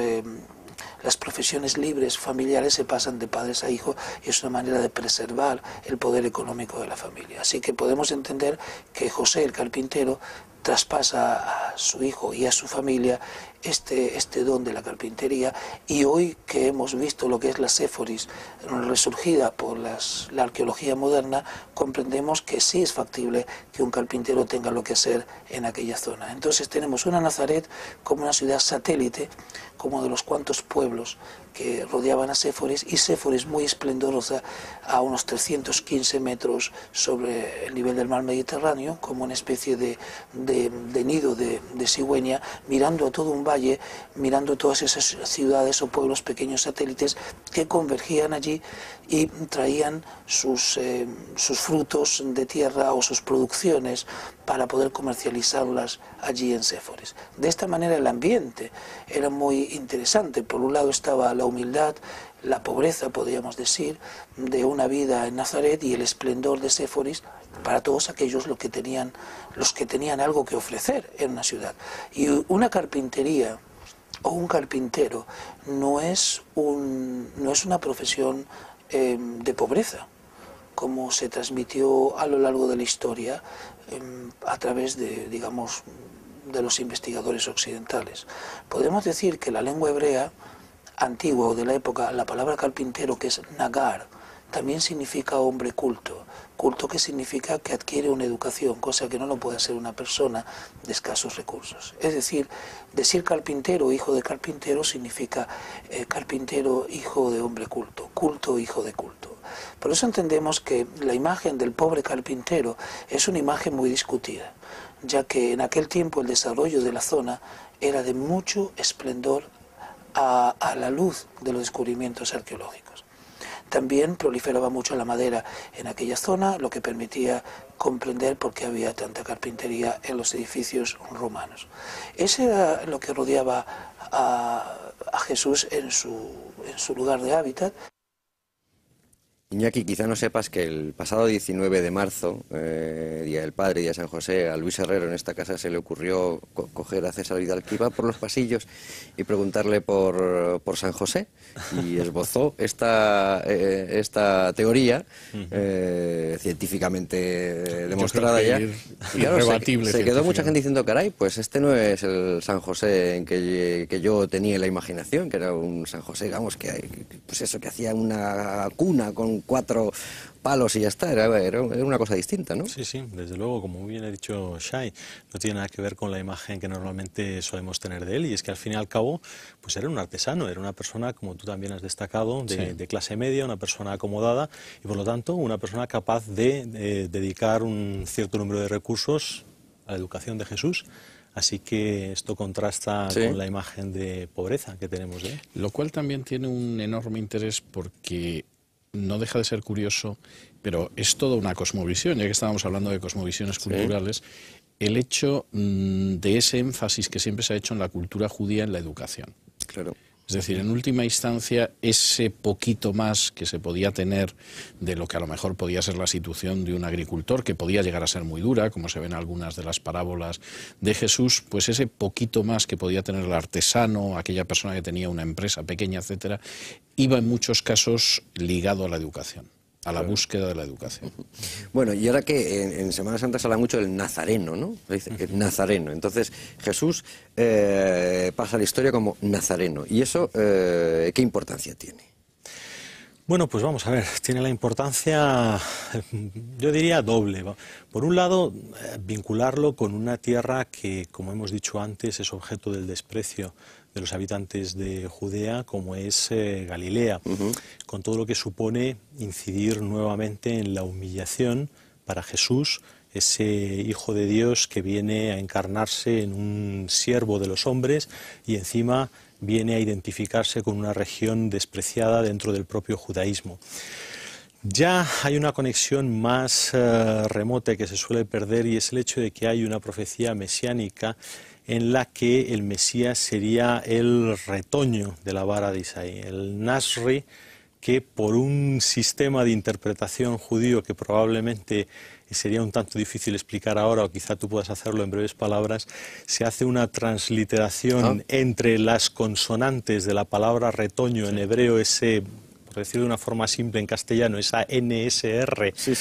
Speaker 5: profesiones libres familiares se pasan de padres a hijos y es una manera de preservar el poder económico de la familia. Así que podemos entender que José, el carpintero, traspasa a su hijo y a su familia este don de la carpintería, y hoy que hemos visto lo que es la Séforis resurgida por la arqueología moderna, comprendemos que sí es factible que un carpintero tenga lo que hacer en aquella zona. Entonces tenemos una Nazaret como una ciudad satélite, como de los cuantos pueblos que rodeaban a Séforis, y Séforis muy esplendorosa a unos 315 metros sobre el nivel del mar Mediterráneo, como una especie de nido de cigüeña, mirando a todo un valle, mirando todas esas ciudades o pueblos pequeños satélites que convergían allí y traían sus frutos de tierra o sus producciones para poder comercializarlas allí en Séforis. De esta manera el ambiente era muy interesante. Por un lado estaba la humildad, la pobreza, podríamos decir, de una vida en Nazaret, y el esplendor de Séforis para todos aquellos los que tenían algo que ofrecer en una ciudad. Y una carpintería o un carpintero no es una profesión de pobreza, como se transmitió a lo largo de la historia a través de, digamos, de los investigadores occidentales. Podemos decir que la lengua hebrea antigua o de la época, la palabra carpintero, que es nagar, también significa hombre culto. Culto, que significa que adquiere una educación, cosa que no lo puede hacer una persona de escasos recursos. Es decir carpintero, hijo de carpintero, significa carpintero, hijo de hombre culto, culto, hijo de culto. Por eso entendemos que la imagen del pobre carpintero es una imagen muy discutida, ya que en aquel tiempo el desarrollo de la zona era de mucho esplendor a la luz de los descubrimientos arqueológicos. También proliferaba mucho la madera en aquella zona, lo que permitía comprender por qué había tanta carpintería en los edificios romanos. Ese era lo que rodeaba a Jesús en su lugar de hábitat.
Speaker 2: Iñaki, quizá no sepas que el pasado 19 de marzo, Día del Padre, Día de San José, a Luis Herrero en esta casa se le ocurrió coger a César Vidal, que iba por los pasillos, y preguntarle por San José, y esbozó esta teoría científicamente demostrada ya. Y claro, se quedó mucha gente diciendo, caray, pues este no es el San José en que yo tenía en la imaginación, que era un San José, digamos, pues eso, que hacía una cuna con 4 palos y ya está, era una cosa distinta, ¿no?
Speaker 4: Sí, sí, desde luego, como muy bien ha dicho Shai, no tiene nada que ver con la imagen que normalmente solemos tener de él, y es que al fin y al cabo, pues era un artesano, era una persona, como tú también has destacado, de clase media, una persona acomodada, y por lo tanto una persona capaz de dedicar un cierto número de recursos a la educación de Jesús. Así que esto contrasta con la imagen de pobreza que tenemos de él.
Speaker 3: Lo cual también tiene un enorme interés, porque no deja de ser curioso, pero es toda una cosmovisión, ya que estábamos hablando de cosmovisiones culturales, el hecho de ese énfasis que siempre se ha hecho en la cultura judía en la educación.
Speaker 2: Claro.
Speaker 3: Es decir, en última instancia, ese poquito más que se podía tener de lo que a lo mejor podía ser la situación de un agricultor, que podía llegar a ser muy dura, como se ven en algunas de las parábolas de Jesús, pues ese poquito más que podía tener el artesano, aquella persona que tenía una empresa pequeña, etcétera, iba en muchos casos ligado a la educación, a la búsqueda de la educación.
Speaker 2: Bueno, y ahora que en Semana Santa se habla mucho del nazareno, ¿no? Se dice que nazareno. Entonces, Jesús pasa a la historia como nazareno. ¿Y eso qué importancia tiene?
Speaker 4: Bueno, pues vamos a ver, tiene la importancia, yo diría doble. Por un lado, vincularlo con una tierra que, como hemos dicho antes, es objeto del desprecio de los habitantes de Judea, como es Galilea, con todo lo que supone incidir nuevamente en la humillación para Jesús, ese Hijo de Dios que viene a encarnarse en un siervo de los hombres y encima viene a identificarse con una región despreciada dentro del propio judaísmo. Ya hay una conexión más remota que se suele perder, y es el hecho de que hay una profecía mesiánica en la que el Mesías sería el retoño de la vara de Isaí, el Nasri, que por un sistema de interpretación judío que probablemente sería un tanto difícil explicar ahora, o quizá tú puedas hacerlo en breves palabras, se hace una transliteración entre las consonantes de la palabra retoño en hebreo, ese para decirlo de una forma simple en castellano, esa NSR.
Speaker 2: Sí.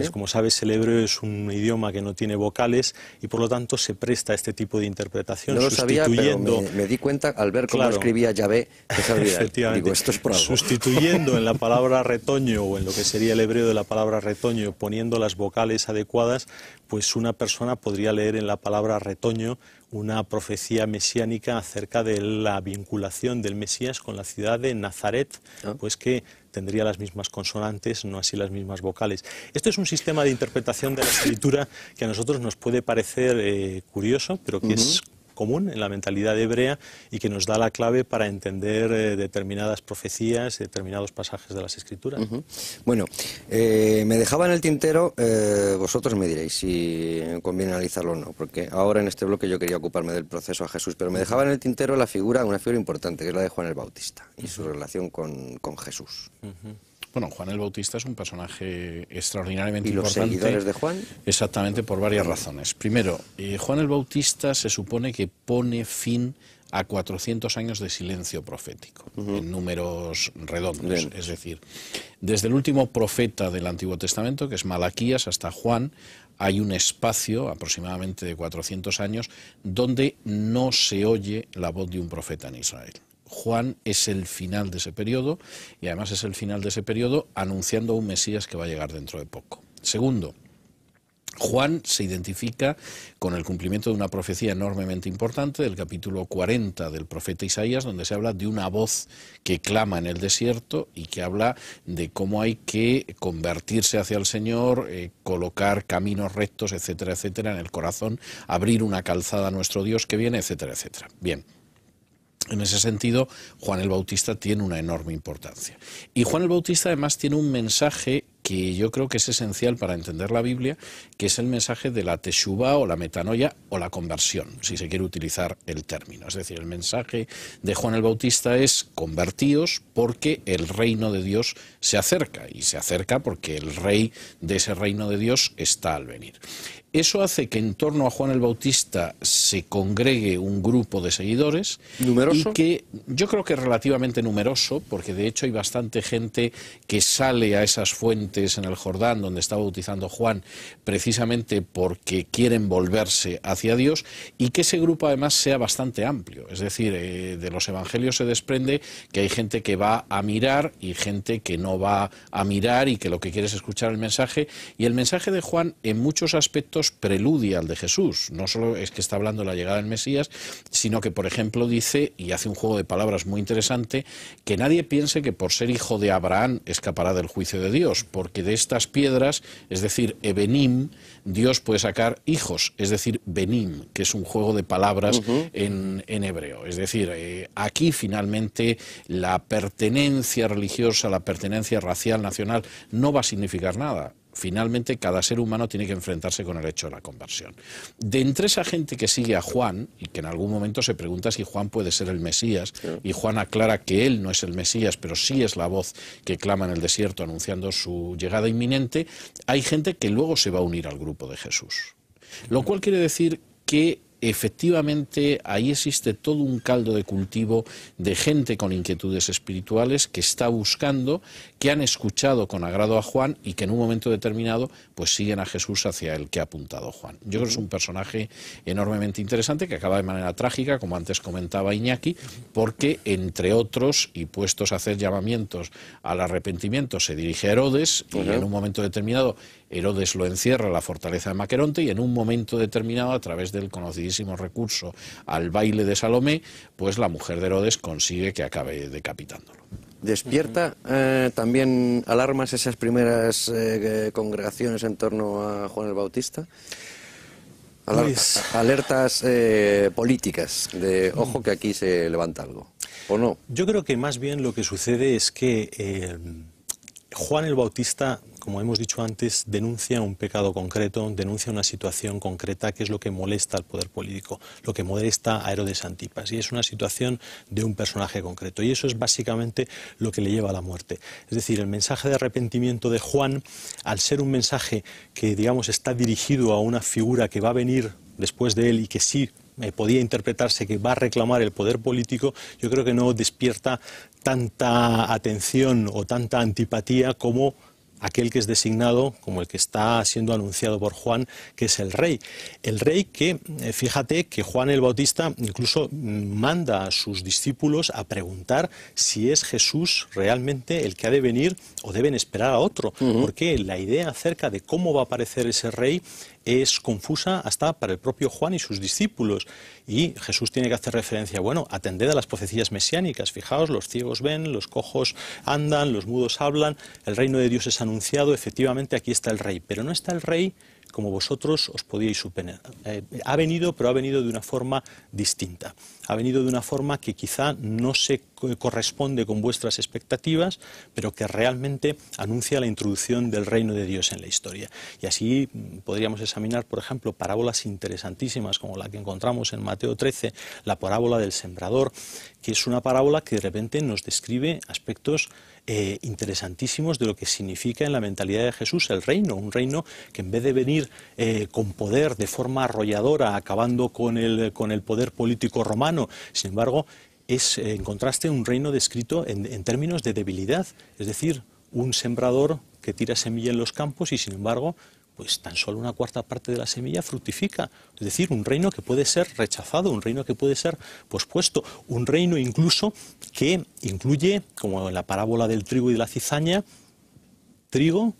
Speaker 4: Como sabes, el hebreo es un idioma que no tiene vocales y por lo tanto se presta a este tipo de interpretación.
Speaker 2: No lo sabía, pero me di cuenta al ver cómo escribía Yahvé, que se olvidaba.
Speaker 4: Efectivamente.
Speaker 2: Digo, esto es por algo.
Speaker 4: Sustituyendo en la palabra retoño o en lo que sería el hebreo de la palabra retoño, poniendo las vocales adecuadas, pues una persona podría leer en la palabra retoño una profecía mesiánica acerca de la vinculación del Mesías con la ciudad de Nazaret, pues que tendría las mismas consonantes, no así las mismas vocales. Esto es un sistema de interpretación de la escritura que a nosotros nos puede parecer curioso, pero que es común en la mentalidad hebrea y que nos da la clave para entender determinadas profecías, determinados pasajes de las Escrituras.
Speaker 2: Bueno, me dejaba en el tintero, vosotros me diréis si conviene analizarlo o no, porque ahora en este bloque yo quería ocuparme del proceso a Jesús, pero me dejaba en el tintero una figura importante, que es la de Juan el Bautista y su relación con Jesús.
Speaker 3: Bueno, Juan el Bautista es un personaje extraordinariamente
Speaker 2: importante. ¿Y los seguidores de Juan?
Speaker 3: Exactamente, por varias razones. Primero, Juan el Bautista se supone que pone fin a 400 años de silencio profético, en números redondos. Bien. Es decir, desde el último profeta del Antiguo Testamento, que es Malaquías, hasta Juan, hay un espacio aproximadamente de 400 años donde no se oye la voz de un profeta en Israel. Juan es el final de ese periodo y además es el final de ese periodo anunciando a un Mesías que va a llegar dentro de poco. Segundo, Juan se identifica con el cumplimiento de una profecía enormemente importante del capítulo 40 del profeta Isaías, donde se habla de una voz que clama en el desierto y que habla de cómo hay que convertirse hacia el Señor, colocar caminos rectos, etcétera, etcétera, en el corazón, abrir una calzada a nuestro Dios que viene, etcétera, etcétera. Bien. En ese sentido, Juan el Bautista tiene una enorme importancia. Y Juan el Bautista además tiene un mensaje que yo creo que es esencial para entender la Biblia, que es el mensaje de la teshuvá o la metanoia o la conversión, si se quiere utilizar el término. Es decir, el mensaje de Juan el Bautista es convertíos porque el reino de Dios se acerca, y se acerca porque el rey de ese reino de Dios está al venir. Eso hace que en torno a Juan el Bautista se congregue un grupo de seguidores.
Speaker 2: ¿Numeroso?
Speaker 3: Y que yo creo que es relativamente numeroso, porque de hecho hay bastante gente que sale a esas fuentes en el Jordán donde está bautizando Juan, precisamente porque quieren volverse hacia Dios, y que ese grupo además sea bastante amplio. Es decir, de los evangelios se desprende que hay gente que va a mirar y gente que no va a mirar y que lo que quiere es escuchar el mensaje, y el mensaje de Juan en muchos aspectos preludia al de Jesús. No solo es que está hablando de la llegada del Mesías, sino que, por ejemplo, dice, y hace un juego de palabras muy interesante, que nadie piense que por ser hijo de Abraham escapará del juicio de Dios, porque de estas piedras, es decir, Ebenim, Dios puede sacar hijos, es decir, Benim, que es un juego de palabras en hebreo. Es decir, aquí finalmente la pertenencia religiosa, la pertenencia racial, nacional, no va a significar nada. Finalmente, cada ser humano tiene que enfrentarse con el hecho de la conversión. De entre esa gente que sigue a Juan, y que en algún momento se pregunta si Juan puede ser el Mesías, y Juan aclara que él no es el Mesías, pero sí es la voz que clama en el desierto anunciando su llegada inminente, hay gente que luego se va a unir al grupo de Jesús. Lo cual quiere decir que efectivamente ahí existe todo un caldo de cultivo de gente con inquietudes espirituales que está buscando, que han escuchado con agrado a Juan y que en un momento determinado pues siguen a Jesús hacia el que ha apuntado Juan. Yo creo que es un personaje enormemente interesante que acaba de manera trágica, como antes comentaba Iñaki, porque entre otros, y puestos a hacer llamamientos al arrepentimiento, se dirige a Herodes y en un momento determinado Herodes lo encierra en la fortaleza de Maqueronte y en un momento determinado, a través del conocidísimo recurso al baile de Salomé, pues la mujer de Herodes consigue que acabe decapitándolo.
Speaker 2: ¿Despierta también alarmas esas primeras congregaciones en torno a Juan el Bautista? Alertas políticas de ojo que aquí se levanta algo, ¿o no?
Speaker 4: Yo creo que más bien lo que sucede es que Juan el Bautista como hemos dicho antes, denuncia un pecado concreto, denuncia una situación concreta que es lo que molesta al poder político, lo que molesta a Herodes Antipas, y es una situación de un personaje concreto, y eso es básicamente lo que le lleva a la muerte. Es decir, el mensaje de arrepentimiento de Juan, al ser un mensaje que, digamos, está dirigido a una figura que va a venir después de él y que sí podía interpretarse que va a reclamar el poder político, yo creo que no despierta tanta atención o tanta antipatía como aquel que es designado, como el que está siendo anunciado por Juan, que es el rey. El rey que, fíjate que Juan el Bautista incluso manda a sus discípulos a preguntar si es Jesús realmente el que ha de venir o deben esperar a otro, porque la idea acerca de cómo va a aparecer ese rey es confusa hasta para el propio Juan y sus discípulos. Y Jesús tiene que hacer referencia, bueno, atended a las profecías mesiánicas, fijaos, los ciegos ven, los cojos andan, los mudos hablan, el reino de Dios es anunciado, efectivamente aquí está el rey, pero no está el rey como vosotros os podíais suponer. Ha venido, pero ha venido de una forma distinta. Ha venido de una forma que quizá no se corresponde con vuestras expectativas, pero que realmente anuncia la introducción del reino de Dios en la historia. Y así podríamos examinar, por ejemplo, parábolas interesantísimas como la que encontramos en Mateo 13, la parábola del sembrador, que es una parábola que de repente nos describe aspectos interesantísimos de lo que significa en la mentalidad de Jesús el reino, un reino que en vez de venir con poder de forma arrolladora, acabando con el poder político romano, sin embargo, es en contraste un reino descrito en términos de debilidad, es decir, un sembrador que tira semilla en los campos y sin embargo, pues tan solo una cuarta parte de la semilla fructifica. Es decir, un reino que puede ser rechazado, un reino que puede ser pospuesto, un reino incluso que incluye, como en la parábola del trigo y de la cizaña, trigo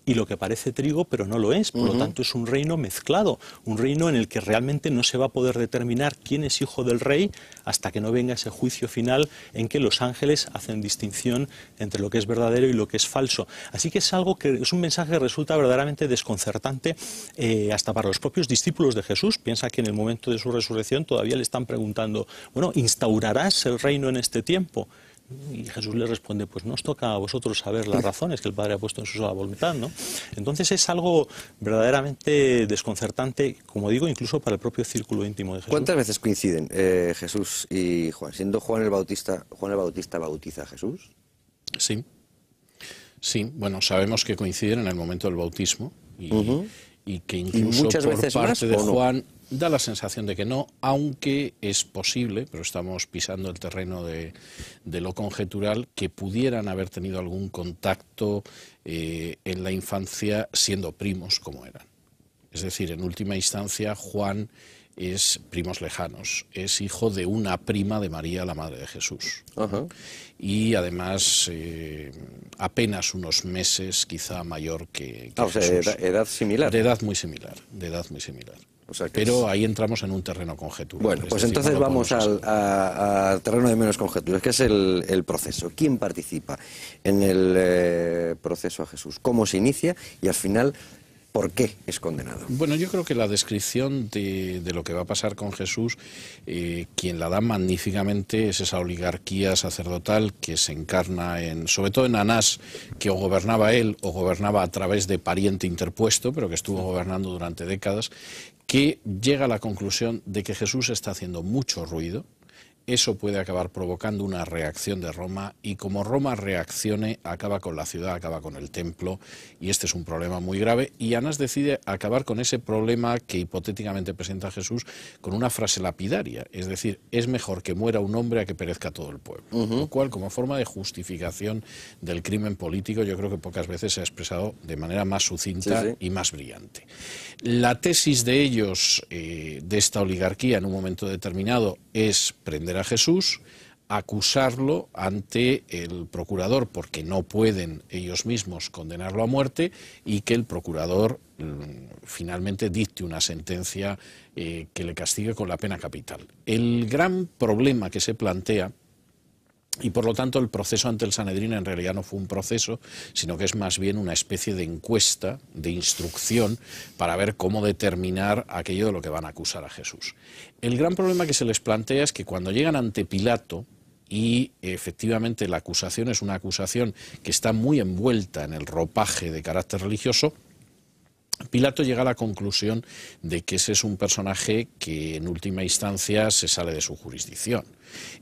Speaker 4: y lo que parece trigo pero no lo es, por lo tanto es un reino mezclado, un reino en el que realmente no se va a poder determinar quién es hijo del rey hasta que no venga ese juicio final en que los ángeles hacen distinción entre lo que es verdadero y lo que es falso. Así que es algo que es un mensaje que resulta verdaderamente desconcertante hasta para los propios discípulos de Jesús. Piensa que en el momento de su resurrección todavía le están preguntando, bueno, ¿instaurarás el reino en este tiempo? Y Jesús le responde, pues no os toca a vosotros saber las razones que el Padre ha puesto en su sola voluntad, ¿no? Entonces es algo verdaderamente desconcertante, como digo, incluso para el propio círculo íntimo de Jesús.
Speaker 2: ¿Cuántas veces coinciden Jesús y Juan? Siendo Juan el Bautista bautiza a Jesús.
Speaker 3: Sí. Sí, bueno, sabemos que coinciden en el momento del bautismo y que incluso
Speaker 2: muchas
Speaker 3: por
Speaker 2: veces
Speaker 3: parte
Speaker 2: más,
Speaker 3: de
Speaker 2: ¿o no?
Speaker 3: Juan da la sensación de que no, aunque es posible, pero estamos pisando el terreno de lo conjetural, que pudieran haber tenido algún contacto en la infancia siendo primos como eran. Es decir, en última instancia, Juan es primos lejanos, es hijo de una prima de María, la madre de Jesús. Y además apenas unos meses quizá mayor que
Speaker 2: o sea,
Speaker 3: Jesús.
Speaker 2: edad similar.
Speaker 3: De edad muy similar, de edad muy similar.
Speaker 2: O sea,
Speaker 3: pero ahí entramos en un terreno conjetural.
Speaker 2: Bueno, pues entonces vamos al terreno de menos conjeturas, que es el proceso. ¿Quién participa en el proceso a Jesús? ¿Cómo se inicia? Y al final, ¿por qué es condenado?
Speaker 3: Bueno, yo creo que la descripción de lo que va a pasar con Jesús, quien la da magníficamente es esa oligarquía sacerdotal que se encarna sobre todo en Anás, que o gobernaba él o gobernaba a través de pariente interpuesto, pero que estuvo gobernando durante décadas, que llega a la conclusión de que Jesús está haciendo mucho ruido. Eso puede acabar provocando una reacción de Roma y como Roma reaccione, acaba con la ciudad, acaba con el templo y este es un problema muy grave y Anás decide acabar con ese problema que hipotéticamente presenta Jesús con una frase lapidaria, es decir, es mejor que muera un hombre a que perezca todo el pueblo, lo cual como forma de justificación del crimen político yo creo que pocas veces se ha expresado de manera más sucinta y más brillante. La tesis de ellos, de esta oligarquía en un momento determinado, es prender a Jesús, acusarlo ante el procurador porque no pueden ellos mismos condenarlo a muerte y que el procurador finalmente dicte una sentencia que le castigue con la pena capital. El gran problema que se plantea, y por lo tanto el proceso ante el Sanedrín en realidad no fue un proceso, sino que es más bien una especie de encuesta, de instrucción, para ver cómo determinar aquello de lo que van a acusar a Jesús. El gran problema que se les plantea es que cuando llegan ante Pilato y efectivamente la acusación es una acusación que está muy envuelta en el ropaje de carácter religioso, Pilato llega a la conclusión de que ese es un personaje que en última instancia se sale de su jurisdicción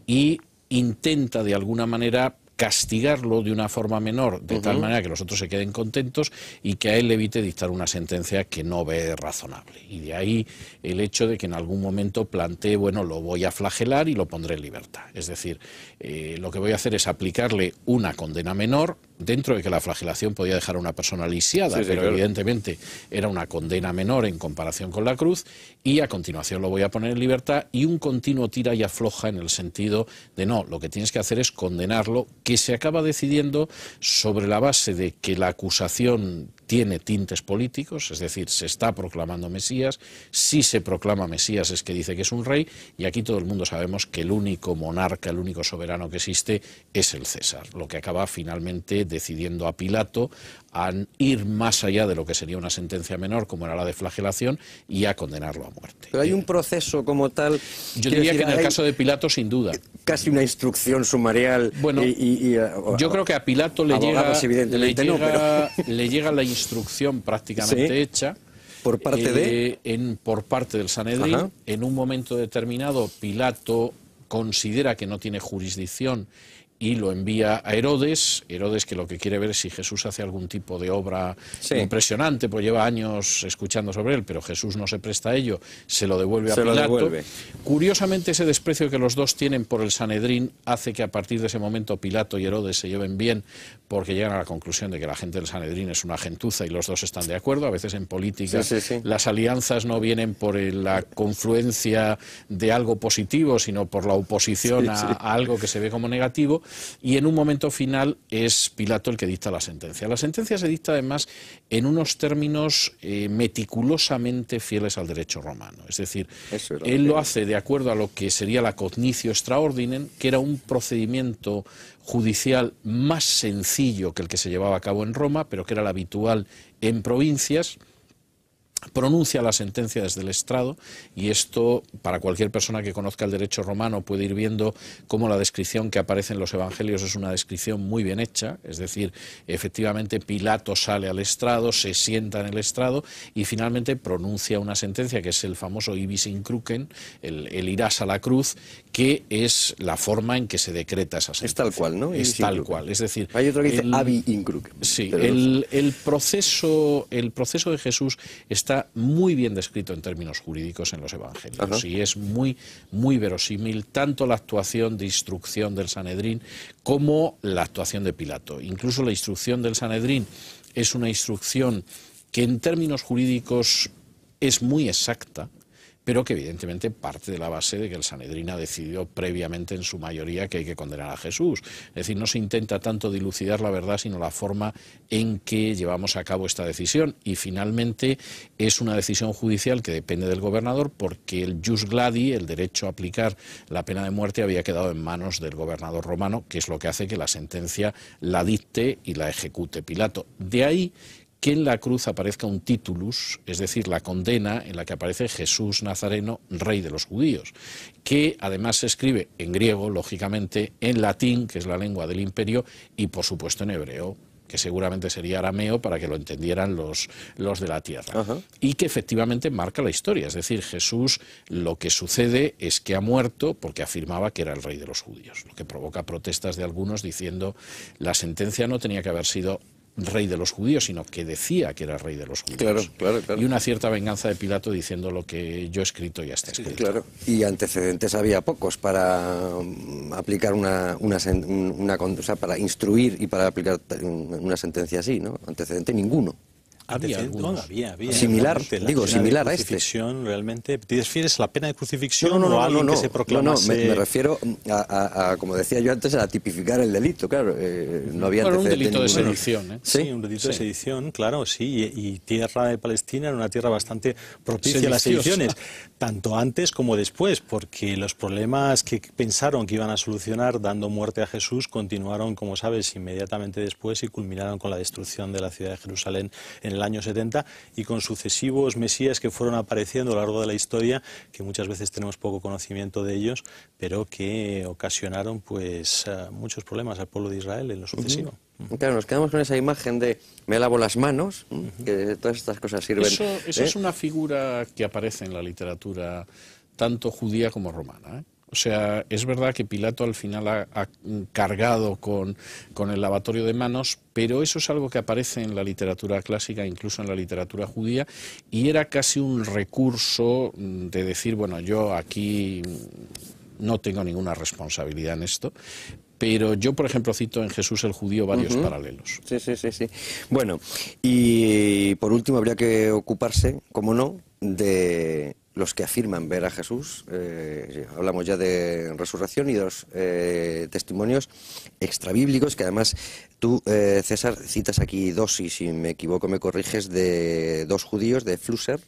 Speaker 3: y intenta de alguna manera castigarlo de una forma menor, de tal manera que los otros se queden contentos y que a él le evite dictar una sentencia que no ve razonable. Y de ahí el hecho de que en algún momento plantee, bueno, lo voy a flagelar y lo pondré en libertad. Es decir, lo que voy a hacer es aplicarle una condena menor, dentro de que la flagelación podía dejar a una persona lisiada, pero claro, evidentemente era una condena menor en comparación con la cruz, y a continuación lo voy a poner en libertad, y un continuo tira y afloja en el sentido de no, lo que tienes que hacer es condenarlo, que se acaba decidiendo sobre la base de que la acusación tiene tintes políticos, es decir, se está proclamando Mesías. Si se proclama Mesías es que dice que es un rey, y aquí todo el mundo sabemos que el único monarca, el único soberano que existe es el César, lo que acaba finalmente decidiendo a Pilato a ir más allá de lo que sería una sentencia menor, como era la de flagelación, y a condenarlo a muerte.
Speaker 2: Pero hay un proceso como tal...
Speaker 3: Yo diría que en el caso de Pilato, sin duda. Casi
Speaker 2: una instrucción sumarial.
Speaker 3: Bueno, yo creo que a Pilato le llega la instrucción prácticamente hecha.
Speaker 2: ¿Por parte
Speaker 3: por parte del Sanedrín. Ajá. En un momento determinado, Pilato considera que no tiene jurisdicción y lo envía a Herodes. Herodes, que lo que quiere ver es si Jesús hace algún tipo de obra impresionante, pues lleva años escuchando sobre él, pero Jesús no se presta a ello, se lo devuelve a Pilato. Curiosamente, ese desprecio que los dos tienen por el Sanedrín hace que a partir de ese momento Pilato y Herodes se lleven bien, porque llegan a la conclusión de que la gente del Sanedrín es una gentuza y los dos están de acuerdo. A veces en política las alianzas no vienen por la confluencia de algo positivo, sino por la oposición a algo que se ve como negativo. Y en un momento final es Pilato el que dicta la sentencia. La sentencia se dicta además en unos términos meticulosamente fieles al derecho romano. Es decir, él lo hace de acuerdo a lo que sería la cognitio extra ordinem, que era un procedimiento judicial más sencillo que el que se llevaba a cabo en Roma, pero que era el habitual en provincias. Pronuncia la sentencia desde el estrado, y esto, para cualquier persona que conozca el derecho romano, puede ir viendo cómo la descripción que aparece en los evangelios es una descripción muy bien hecha. Es decir, efectivamente Pilato sale al estrado, se sienta en el estrado y finalmente pronuncia una sentencia que es el famoso ibis in crucem, el irás a la cruz, que es la forma en que se decreta esa sentencia.
Speaker 2: Es tal cual, ¿no?
Speaker 3: Es tal cual, es decir...
Speaker 2: Hay otro que dice abi in crucem.
Speaker 3: Sí, el proceso de Jesús está muy bien descrito en términos jurídicos en los evangelios. Y es muy verosímil tanto la actuación de instrucción del Sanedrín como la actuación de Pilato. Incluso la instrucción del Sanedrín es una instrucción que en términos jurídicos es muy exacta, pero que evidentemente parte de la base de que el Sanedrín ha decidido previamente en su mayoría que hay que condenar a Jesús. Es decir, no se intenta tanto dilucidar la verdad, sino la forma en que llevamos a cabo esta decisión. Y finalmente es una decisión judicial que depende del gobernador, porque el jus gladi, el derecho a aplicar la pena de muerte, había quedado en manos del gobernador romano, que es lo que hace que la sentencia la dicte y la ejecute Pilato. De ahí que en la cruz aparezca un titulus, es decir, la condena en la que aparece Jesús Nazareno, rey de los judíos, que además se escribe en griego, lógicamente, en latín, que es la lengua del imperio, y por supuesto en hebreo, que seguramente sería arameo para que lo entendieran los de la tierra. Y que efectivamente marca la historia. Es decir, Jesús, lo que sucede es que ha muerto porque afirmaba que era el rey de los judíos, lo que provoca protestas de algunos diciendo la sentencia no tenía que haber sido rey de los judíos, sino que decía que era rey de los judíos. Claro. Y una cierta venganza de Pilato diciendo lo que yo he escrito ya está escrito.
Speaker 2: Claro. Y antecedentes había pocos para aplicar o sea, para instruir y para aplicar una sentencia así, ¿no? Antecedente ninguno.
Speaker 4: Había.
Speaker 2: Similar, similar a este.
Speaker 4: Realmente, ¿te refieres a la pena de crucifixión o a alguien que se proclamase?
Speaker 2: Me refiero a, como decía yo antes, a tipificar el delito, claro. No había
Speaker 3: un delito de sedición, ¿eh?
Speaker 4: Sí, un delito de sedición, claro, sí. Y tierra de Palestina era una tierra bastante propicia a las sediciones, tanto antes como después, porque los problemas que pensaron que iban a solucionar dando muerte a Jesús continuaron, como sabes, inmediatamente después y culminaron con la destrucción de la ciudad de Jerusalén en el el año 70 y con sucesivos mesías que fueron apareciendo a lo largo de la historia, que muchas veces tenemos poco conocimiento de ellos, pero que ocasionaron pues muchos problemas al pueblo de Israel en lo sucesivo.
Speaker 2: Claro, nos quedamos con esa imagen de me lavo las manos, que todas estas cosas sirven.
Speaker 3: Eso es una figura que aparece en la literatura tanto judía como romana, ¿eh? O sea, es verdad que Pilato al final ha cargado con el lavatorio de manos, pero eso es algo que aparece en la literatura clásica, incluso en la literatura judía, y era casi un recurso de decir, bueno, yo aquí no tengo ninguna responsabilidad en esto. Pero yo, por ejemplo, cito en Jesús el Judío varios paralelos.
Speaker 2: Sí. Bueno, y por último habría que ocuparse, como no, de los que afirman ver a Jesús. Hablamos ya de resurrección y de los testimonios extrabíblicos, que además tú, César, citas aquí dos, y si me equivoco me corriges, de dos judíos, de Flusser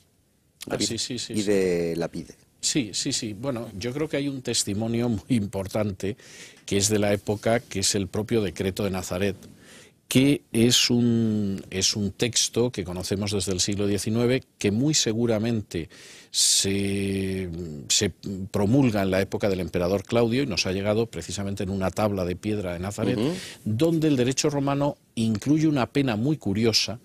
Speaker 2: y de Lapide.
Speaker 3: Sí. Bueno, yo creo que hay un testimonio muy importante que es de la época, que es el propio decreto de Nazaret, que es un texto que conocemos desde el siglo XIX, que muy seguramente se promulga en la época del emperador Claudio y nos ha llegado precisamente en una tabla de piedra de Nazaret, donde el derecho romano incluye una pena muy curiosa,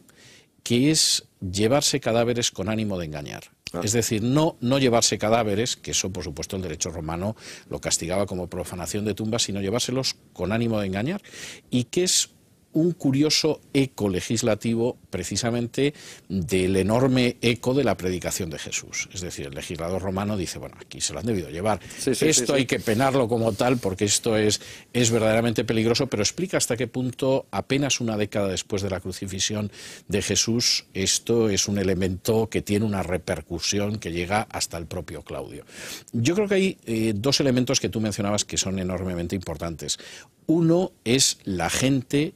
Speaker 3: que es llevarse cadáveres con ánimo de engañar. Es decir, no llevarse cadáveres, que eso por supuesto el derecho romano lo castigaba como profanación de tumbas, sino llevárselos con ánimo de engañar, y que es un curioso eco legislativo precisamente del enorme eco de la predicación de Jesús. Es decir, el legislador romano dice, bueno, aquí se lo han debido llevar. Esto hay que penarlo como tal porque esto es verdaderamente peligroso, pero explica hasta qué punto, apenas una década después de la crucifixión de Jesús, esto es un elemento que tiene una repercusión que llega hasta el propio Claudio. Yo creo que hay dos elementos que tú mencionabas que son enormemente importantes. Uno es la gente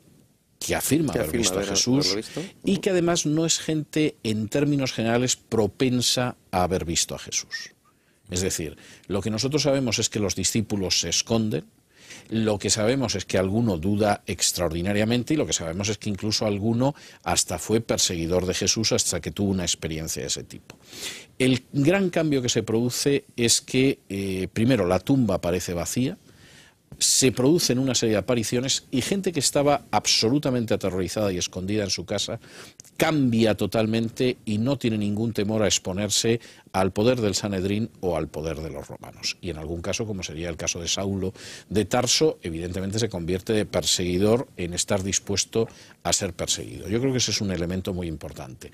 Speaker 3: que afirma haber visto a Jesús y que además no es gente en términos generales propensa a haber visto a Jesús. Es decir, lo que nosotros sabemos es que los discípulos se esconden, lo que sabemos es que alguno duda extraordinariamente y lo que sabemos es que incluso alguno hasta fue perseguidor de Jesús hasta que tuvo una experiencia de ese tipo. El gran cambio que se produce es que, primero, la tumba parece vacía, se producen una serie de apariciones y gente que estaba absolutamente aterrorizada y escondida en su casa cambia totalmente y no tiene ningún temor a exponerse al poder del Sanedrín o al poder de los romanos. Y en algún caso, como sería el caso de Saulo de Tarso, evidentemente se convierte de perseguidor en estar dispuesto a ser perseguido. Yo creo que ese es un elemento muy importante.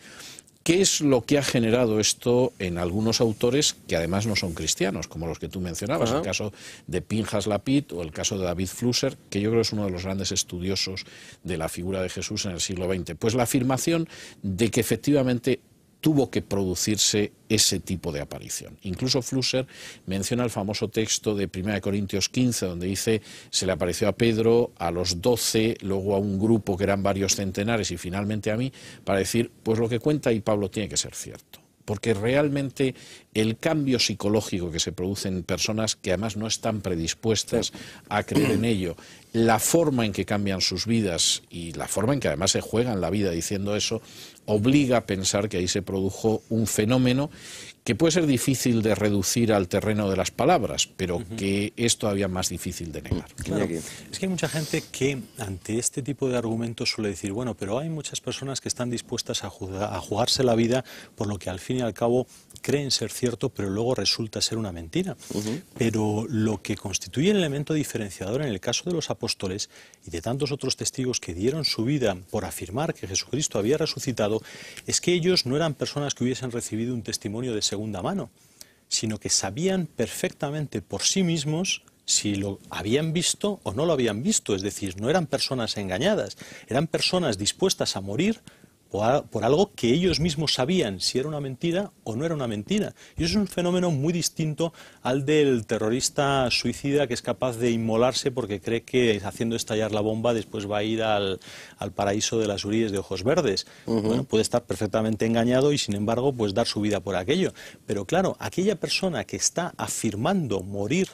Speaker 3: ¿Qué es lo que ha generado esto en algunos autores que además no son cristianos, como los que tú mencionabas, el caso de Pinchas Lapid o el caso de David Flusser, que yo creo que es uno de los grandes estudiosos de la figura de Jesús en el siglo XX? Pues la afirmación de que efectivamente tuvo que producirse ese tipo de aparición. Incluso Flusser menciona el famoso texto de 1 Corintios 15, donde dice, se le apareció a Pedro, a los 12, luego a un grupo que eran varios centenares y finalmente a mí, para decir, pues lo que cuenta ahí Pablo tiene que ser cierto. Porque realmente el cambio psicológico que se produce en personas que además no están predispuestas a creer en ello, la forma en que cambian sus vidas y la forma en que además se juegan la vida diciendo eso, obliga a pensar que ahí se produjo un fenómeno que puede ser difícil de reducir al terreno de las palabras, pero que es todavía más difícil de negar.
Speaker 4: Claro. Es que hay mucha gente que ante este tipo de argumentos suele decir, bueno, pero hay muchas personas que están dispuestas a jugarse la vida por lo que al fin y al cabo creen ser cierto, pero luego resulta ser una mentira. Pero lo que constituye el elemento diferenciador en el caso de los apóstoles y de tantos otros testigos que dieron su vida por afirmar que Jesucristo había resucitado, es que ellos no eran personas que hubiesen recibido un testimonio de segunda mano, sino que sabían perfectamente por sí mismos si lo habían visto o no lo habían visto. Es decir, no eran personas engañadas, eran personas dispuestas a morir por algo que ellos mismos sabían si era una mentira o no era una mentira. Y eso es un fenómeno muy distinto al del terrorista suicida que es capaz de inmolarse porque cree que haciendo estallar la bomba después va a ir al paraíso de las huríes de ojos verdes. Bueno, puede estar perfectamente engañado y sin embargo pues dar su vida por aquello. Pero claro, aquella persona que está afirmando morir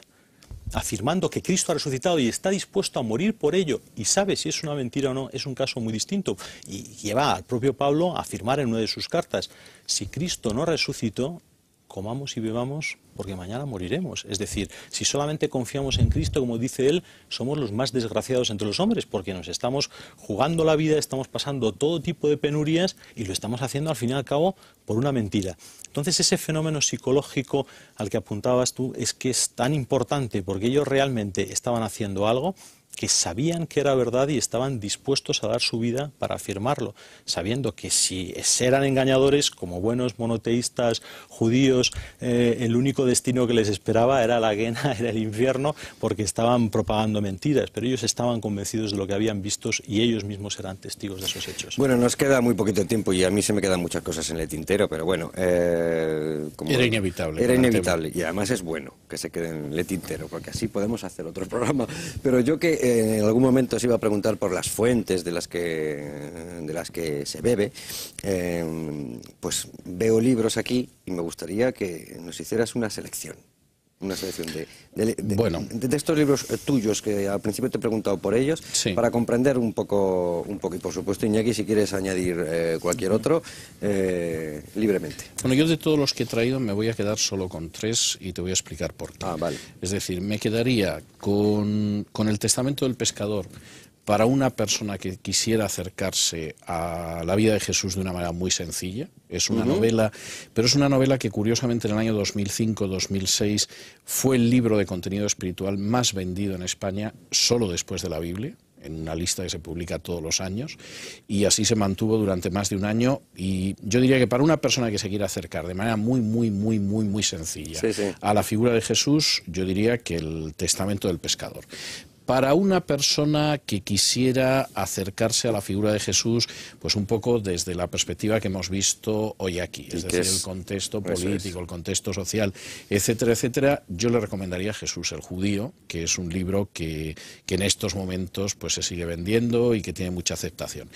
Speaker 4: afirmando que Cristo ha resucitado y está dispuesto a morir por ello y sabe si es una mentira o no, es un caso muy distinto. Y lleva al propio Pablo a afirmar en una de sus cartas, si Cristo no resucitó, comamos y bebamos porque mañana moriremos. Es decir, si solamente confiamos en Cristo, como dice él, somos los más desgraciados entre los hombres, porque nos estamos jugando la vida, estamos pasando todo tipo de penurias y lo estamos haciendo al fin y al cabo por una mentira. Entonces ese fenómeno psicológico al que apuntabas tú es que es tan importante porque ellos realmente estaban haciendo algo que sabían que era verdad y estaban dispuestos a dar su vida para afirmarlo, sabiendo que si eran engañadores, como buenos monoteístas judíos, el único destino que les esperaba era la Guena, era el infierno, porque estaban propagando mentiras, pero ellos estaban convencidos de lo que habían visto y ellos mismos eran testigos de esos hechos.
Speaker 2: Bueno, nos queda muy poquito tiempo y a mí se me quedan muchas cosas en el tintero, pero bueno...
Speaker 3: era inevitable.
Speaker 2: Era inevitable y además es bueno que se quede en el tintero, porque así podemos hacer otro programa. Pero yo que en algún momento os iba a preguntar por las fuentes de las que se bebe, pues veo libros aquí y me gustaría que nos hicieras una selección de estos libros tuyos, que al principio te he preguntado por ellos, sí, para comprender un poco, y por supuesto, Iñaki, si quieres añadir cualquier otro, libremente.
Speaker 3: Bueno, yo de todos los que he traído me voy a quedar solo con 3 y te voy a explicar por qué.
Speaker 2: Vale.
Speaker 3: Es decir, me quedaría con el Testamento del Pescador, para una persona que quisiera acercarse a la vida de Jesús de una manera muy sencilla. Es una novela, pero es una novela que curiosamente en el año 2005-2006 fue el libro de contenido espiritual más vendido en España, solo después de la Biblia, en una lista que se publica todos los años, y así se mantuvo durante más de un año. Y yo diría que para una persona que se quiera acercar de manera muy sencilla a la figura de Jesús, yo diría que el Testamento del Pescador. Para una persona que quisiera acercarse a la figura de Jesús, pues un poco desde la perspectiva que hemos visto hoy aquí, es decir, el contexto político, el contexto social, etcétera, etcétera, yo le recomendaría Jesús el Judío, que es un libro que en estos momentos pues se sigue vendiendo y que tiene mucha aceptación.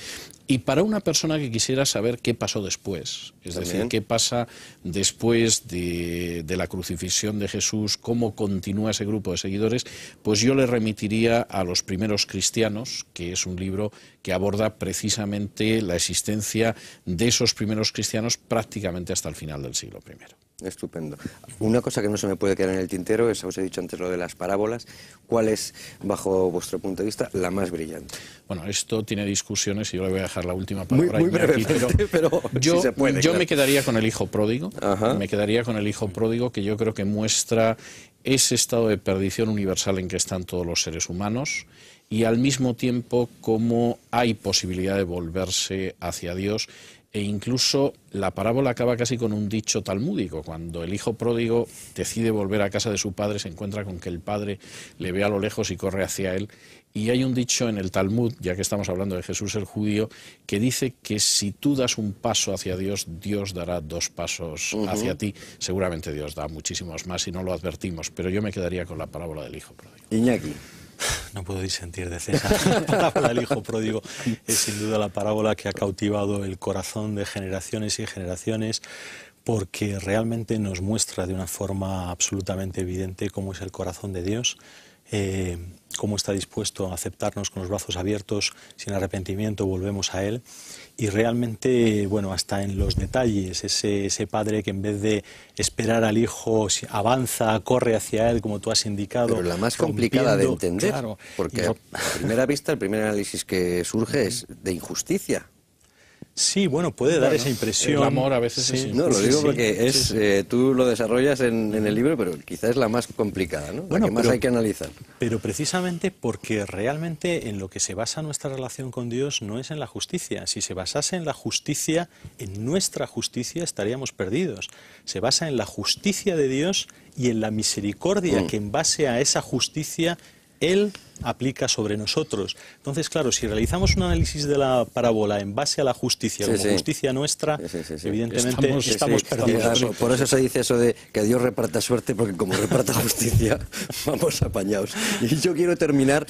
Speaker 3: Y para una persona que quisiera saber qué pasó después, es decir, qué pasa después de la crucifixión de Jesús, cómo continúa ese grupo de seguidores, pues yo le remitiría a Los primeros cristianos, que es un libro que aborda precisamente la existencia de esos primeros cristianos prácticamente hasta el final del siglo I.
Speaker 2: Estupendo. Una cosa que no se me puede quedar en el tintero es, os he dicho antes lo de las parábolas, ¿cuál es, bajo vuestro punto de vista, la más brillante?
Speaker 3: Bueno, esto tiene discusiones y yo le voy a dejar la última palabra.
Speaker 2: Muy brevemente, pero
Speaker 3: yo,
Speaker 2: si se puede,
Speaker 3: yo me quedaría con El hijo pródigo. Me quedaría con El hijo pródigo, que yo creo que muestra ese estado de perdición universal en que están todos los seres humanos y al mismo tiempo cómo hay posibilidad de volverse hacia Dios. E incluso la parábola acaba casi con un dicho talmúdico. Cuando el hijo pródigo decide volver a casa de su padre, se encuentra con que el padre le ve a lo lejos y corre hacia él. Y hay un dicho en el Talmud, ya que estamos hablando de Jesús el Judío, que dice que si tú das un paso hacia Dios, Dios dará 2 pasos hacia ti. Seguramente Dios da muchísimos más y no lo advertimos, pero yo me quedaría con la parábola del hijo pródigo.
Speaker 2: Iñaki.
Speaker 4: No puedo disentir de César. La parábola del hijo pródigo es sin duda la parábola que ha cautivado el corazón de generaciones y generaciones, porque realmente nos muestra de una forma absolutamente evidente cómo es el corazón de Dios, cómo está dispuesto a aceptarnos con los brazos abiertos, sin arrepentimiento volvemos a Él. Y realmente, bueno, hasta en los detalles, ese padre que en vez de esperar al hijo avanza, corre hacia él, como tú has indicado.
Speaker 2: Pero la más complicada de entender, claro, porque a primera vista el primer análisis que surge es de injusticia.
Speaker 4: Sí, bueno, puede dar esa impresión.
Speaker 3: El amor a veces es
Speaker 2: no, lo digo porque tú lo desarrollas en el libro, pero quizás es la más complicada, ¿no? La que más hay que analizar.
Speaker 4: Pero precisamente porque realmente en lo que se basa nuestra relación con Dios no es en la justicia. Si se basase en la justicia, en nuestra justicia, estaríamos perdidos. Se basa en la justicia de Dios y en la misericordia que en base a esa justicia Él aplica sobre nosotros. Entonces, claro, si realizamos un análisis de la parábola en base a la justicia, como justicia nuestra, evidentemente estamos perdidos.
Speaker 2: Por eso se dice eso de que Dios reparta suerte, porque como reparta justicia, vamos apañados. Y yo quiero terminar,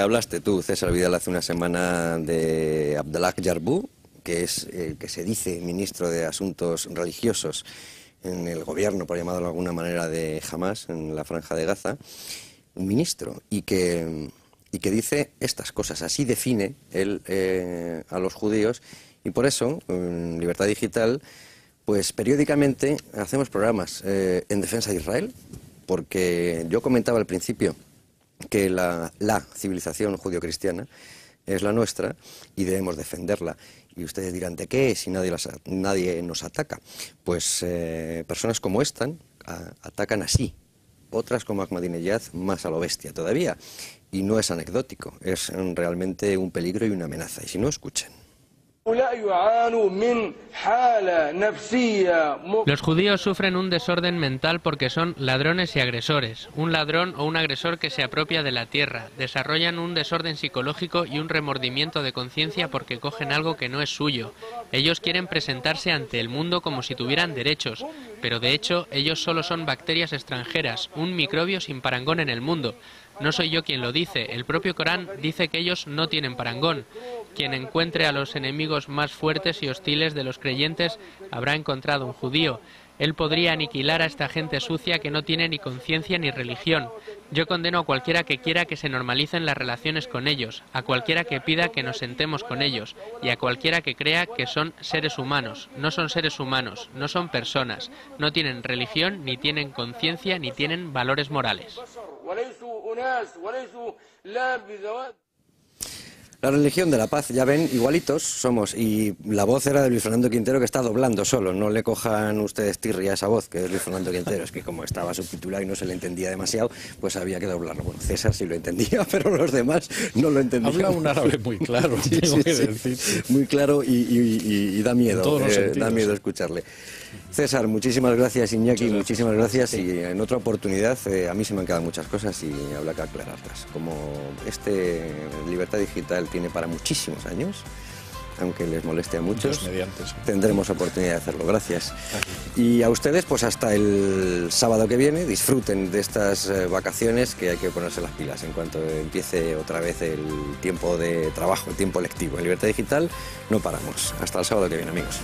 Speaker 2: hablaste tú, César Vidal, hace una semana de Abdellah Yarbou, que es el que se dice ministro de Asuntos Religiosos en el gobierno, por llamarlo de alguna manera, de Hamás, en la Franja de Gaza, un ministro, y que dice estas cosas. Así define él a los judíos, y por eso, en Libertad Digital, pues periódicamente hacemos programas en defensa de Israel, porque yo comentaba al principio que la civilización judio-cristiana es la nuestra y debemos defenderla. Y ustedes dirán, ¿de qué? Si nadie nos ataca. Pues personas como esta atacan así. Otras como Ahmadinejad más a lo bestia todavía. Y no es anecdótico, es realmente un peligro y una amenaza. Y si no, escuchen.
Speaker 6: Los judíos sufren un desorden mental porque son ladrones y agresores. Un ladrón o un agresor que se apropia de la tierra. Desarrollan un desorden psicológico y un remordimiento de conciencia porque cogen algo que no es suyo. Ellos quieren presentarse ante el mundo como si tuvieran derechos, pero de hecho ellos solo son bacterias extranjeras, un microbio sin parangón en el mundo. No soy yo quien lo dice, el propio Corán dice que ellos no tienen parangón. Quien encuentre a los enemigos más fuertes y hostiles de los creyentes habrá encontrado un judío. Él podría aniquilar a esta gente sucia que no tiene ni conciencia ni religión. Yo condeno a cualquiera que quiera que se normalicen las relaciones con ellos, a cualquiera que pida que nos sentemos con ellos, y a cualquiera que crea que son seres humanos. No son seres humanos, no son personas, no tienen religión, ni tienen conciencia, ni tienen valores morales.
Speaker 2: La religión de la paz, ya ven, igualitos somos, y la voz era de Luis Fernando Quintero, que está doblando solo, no le cojan ustedes tirria a esa voz, que es Luis Fernando Quintero, es que como estaba subtitulado y no se le entendía demasiado, pues había que doblarlo. Bueno, César sí lo entendía, pero los demás no lo entendían.
Speaker 3: Habla un árabe muy claro, tengo que decir.
Speaker 2: Muy claro y da miedo, da miedo escucharle. César, muchísimas gracias, Iñaki, muchísimas gracias, y en otra oportunidad a mí se me han quedado muchas cosas y habrá que aclararlas. Como Libertad Digital tiene para muchísimos años, aunque les moleste a muchos, tendremos oportunidad de hacerlo. Gracias. Y a ustedes, pues hasta el sábado que viene, disfruten de estas vacaciones, que hay que ponerse las pilas en cuanto empiece otra vez el tiempo de trabajo, el tiempo lectivo. En Libertad Digital no paramos. Hasta el sábado que viene, amigos.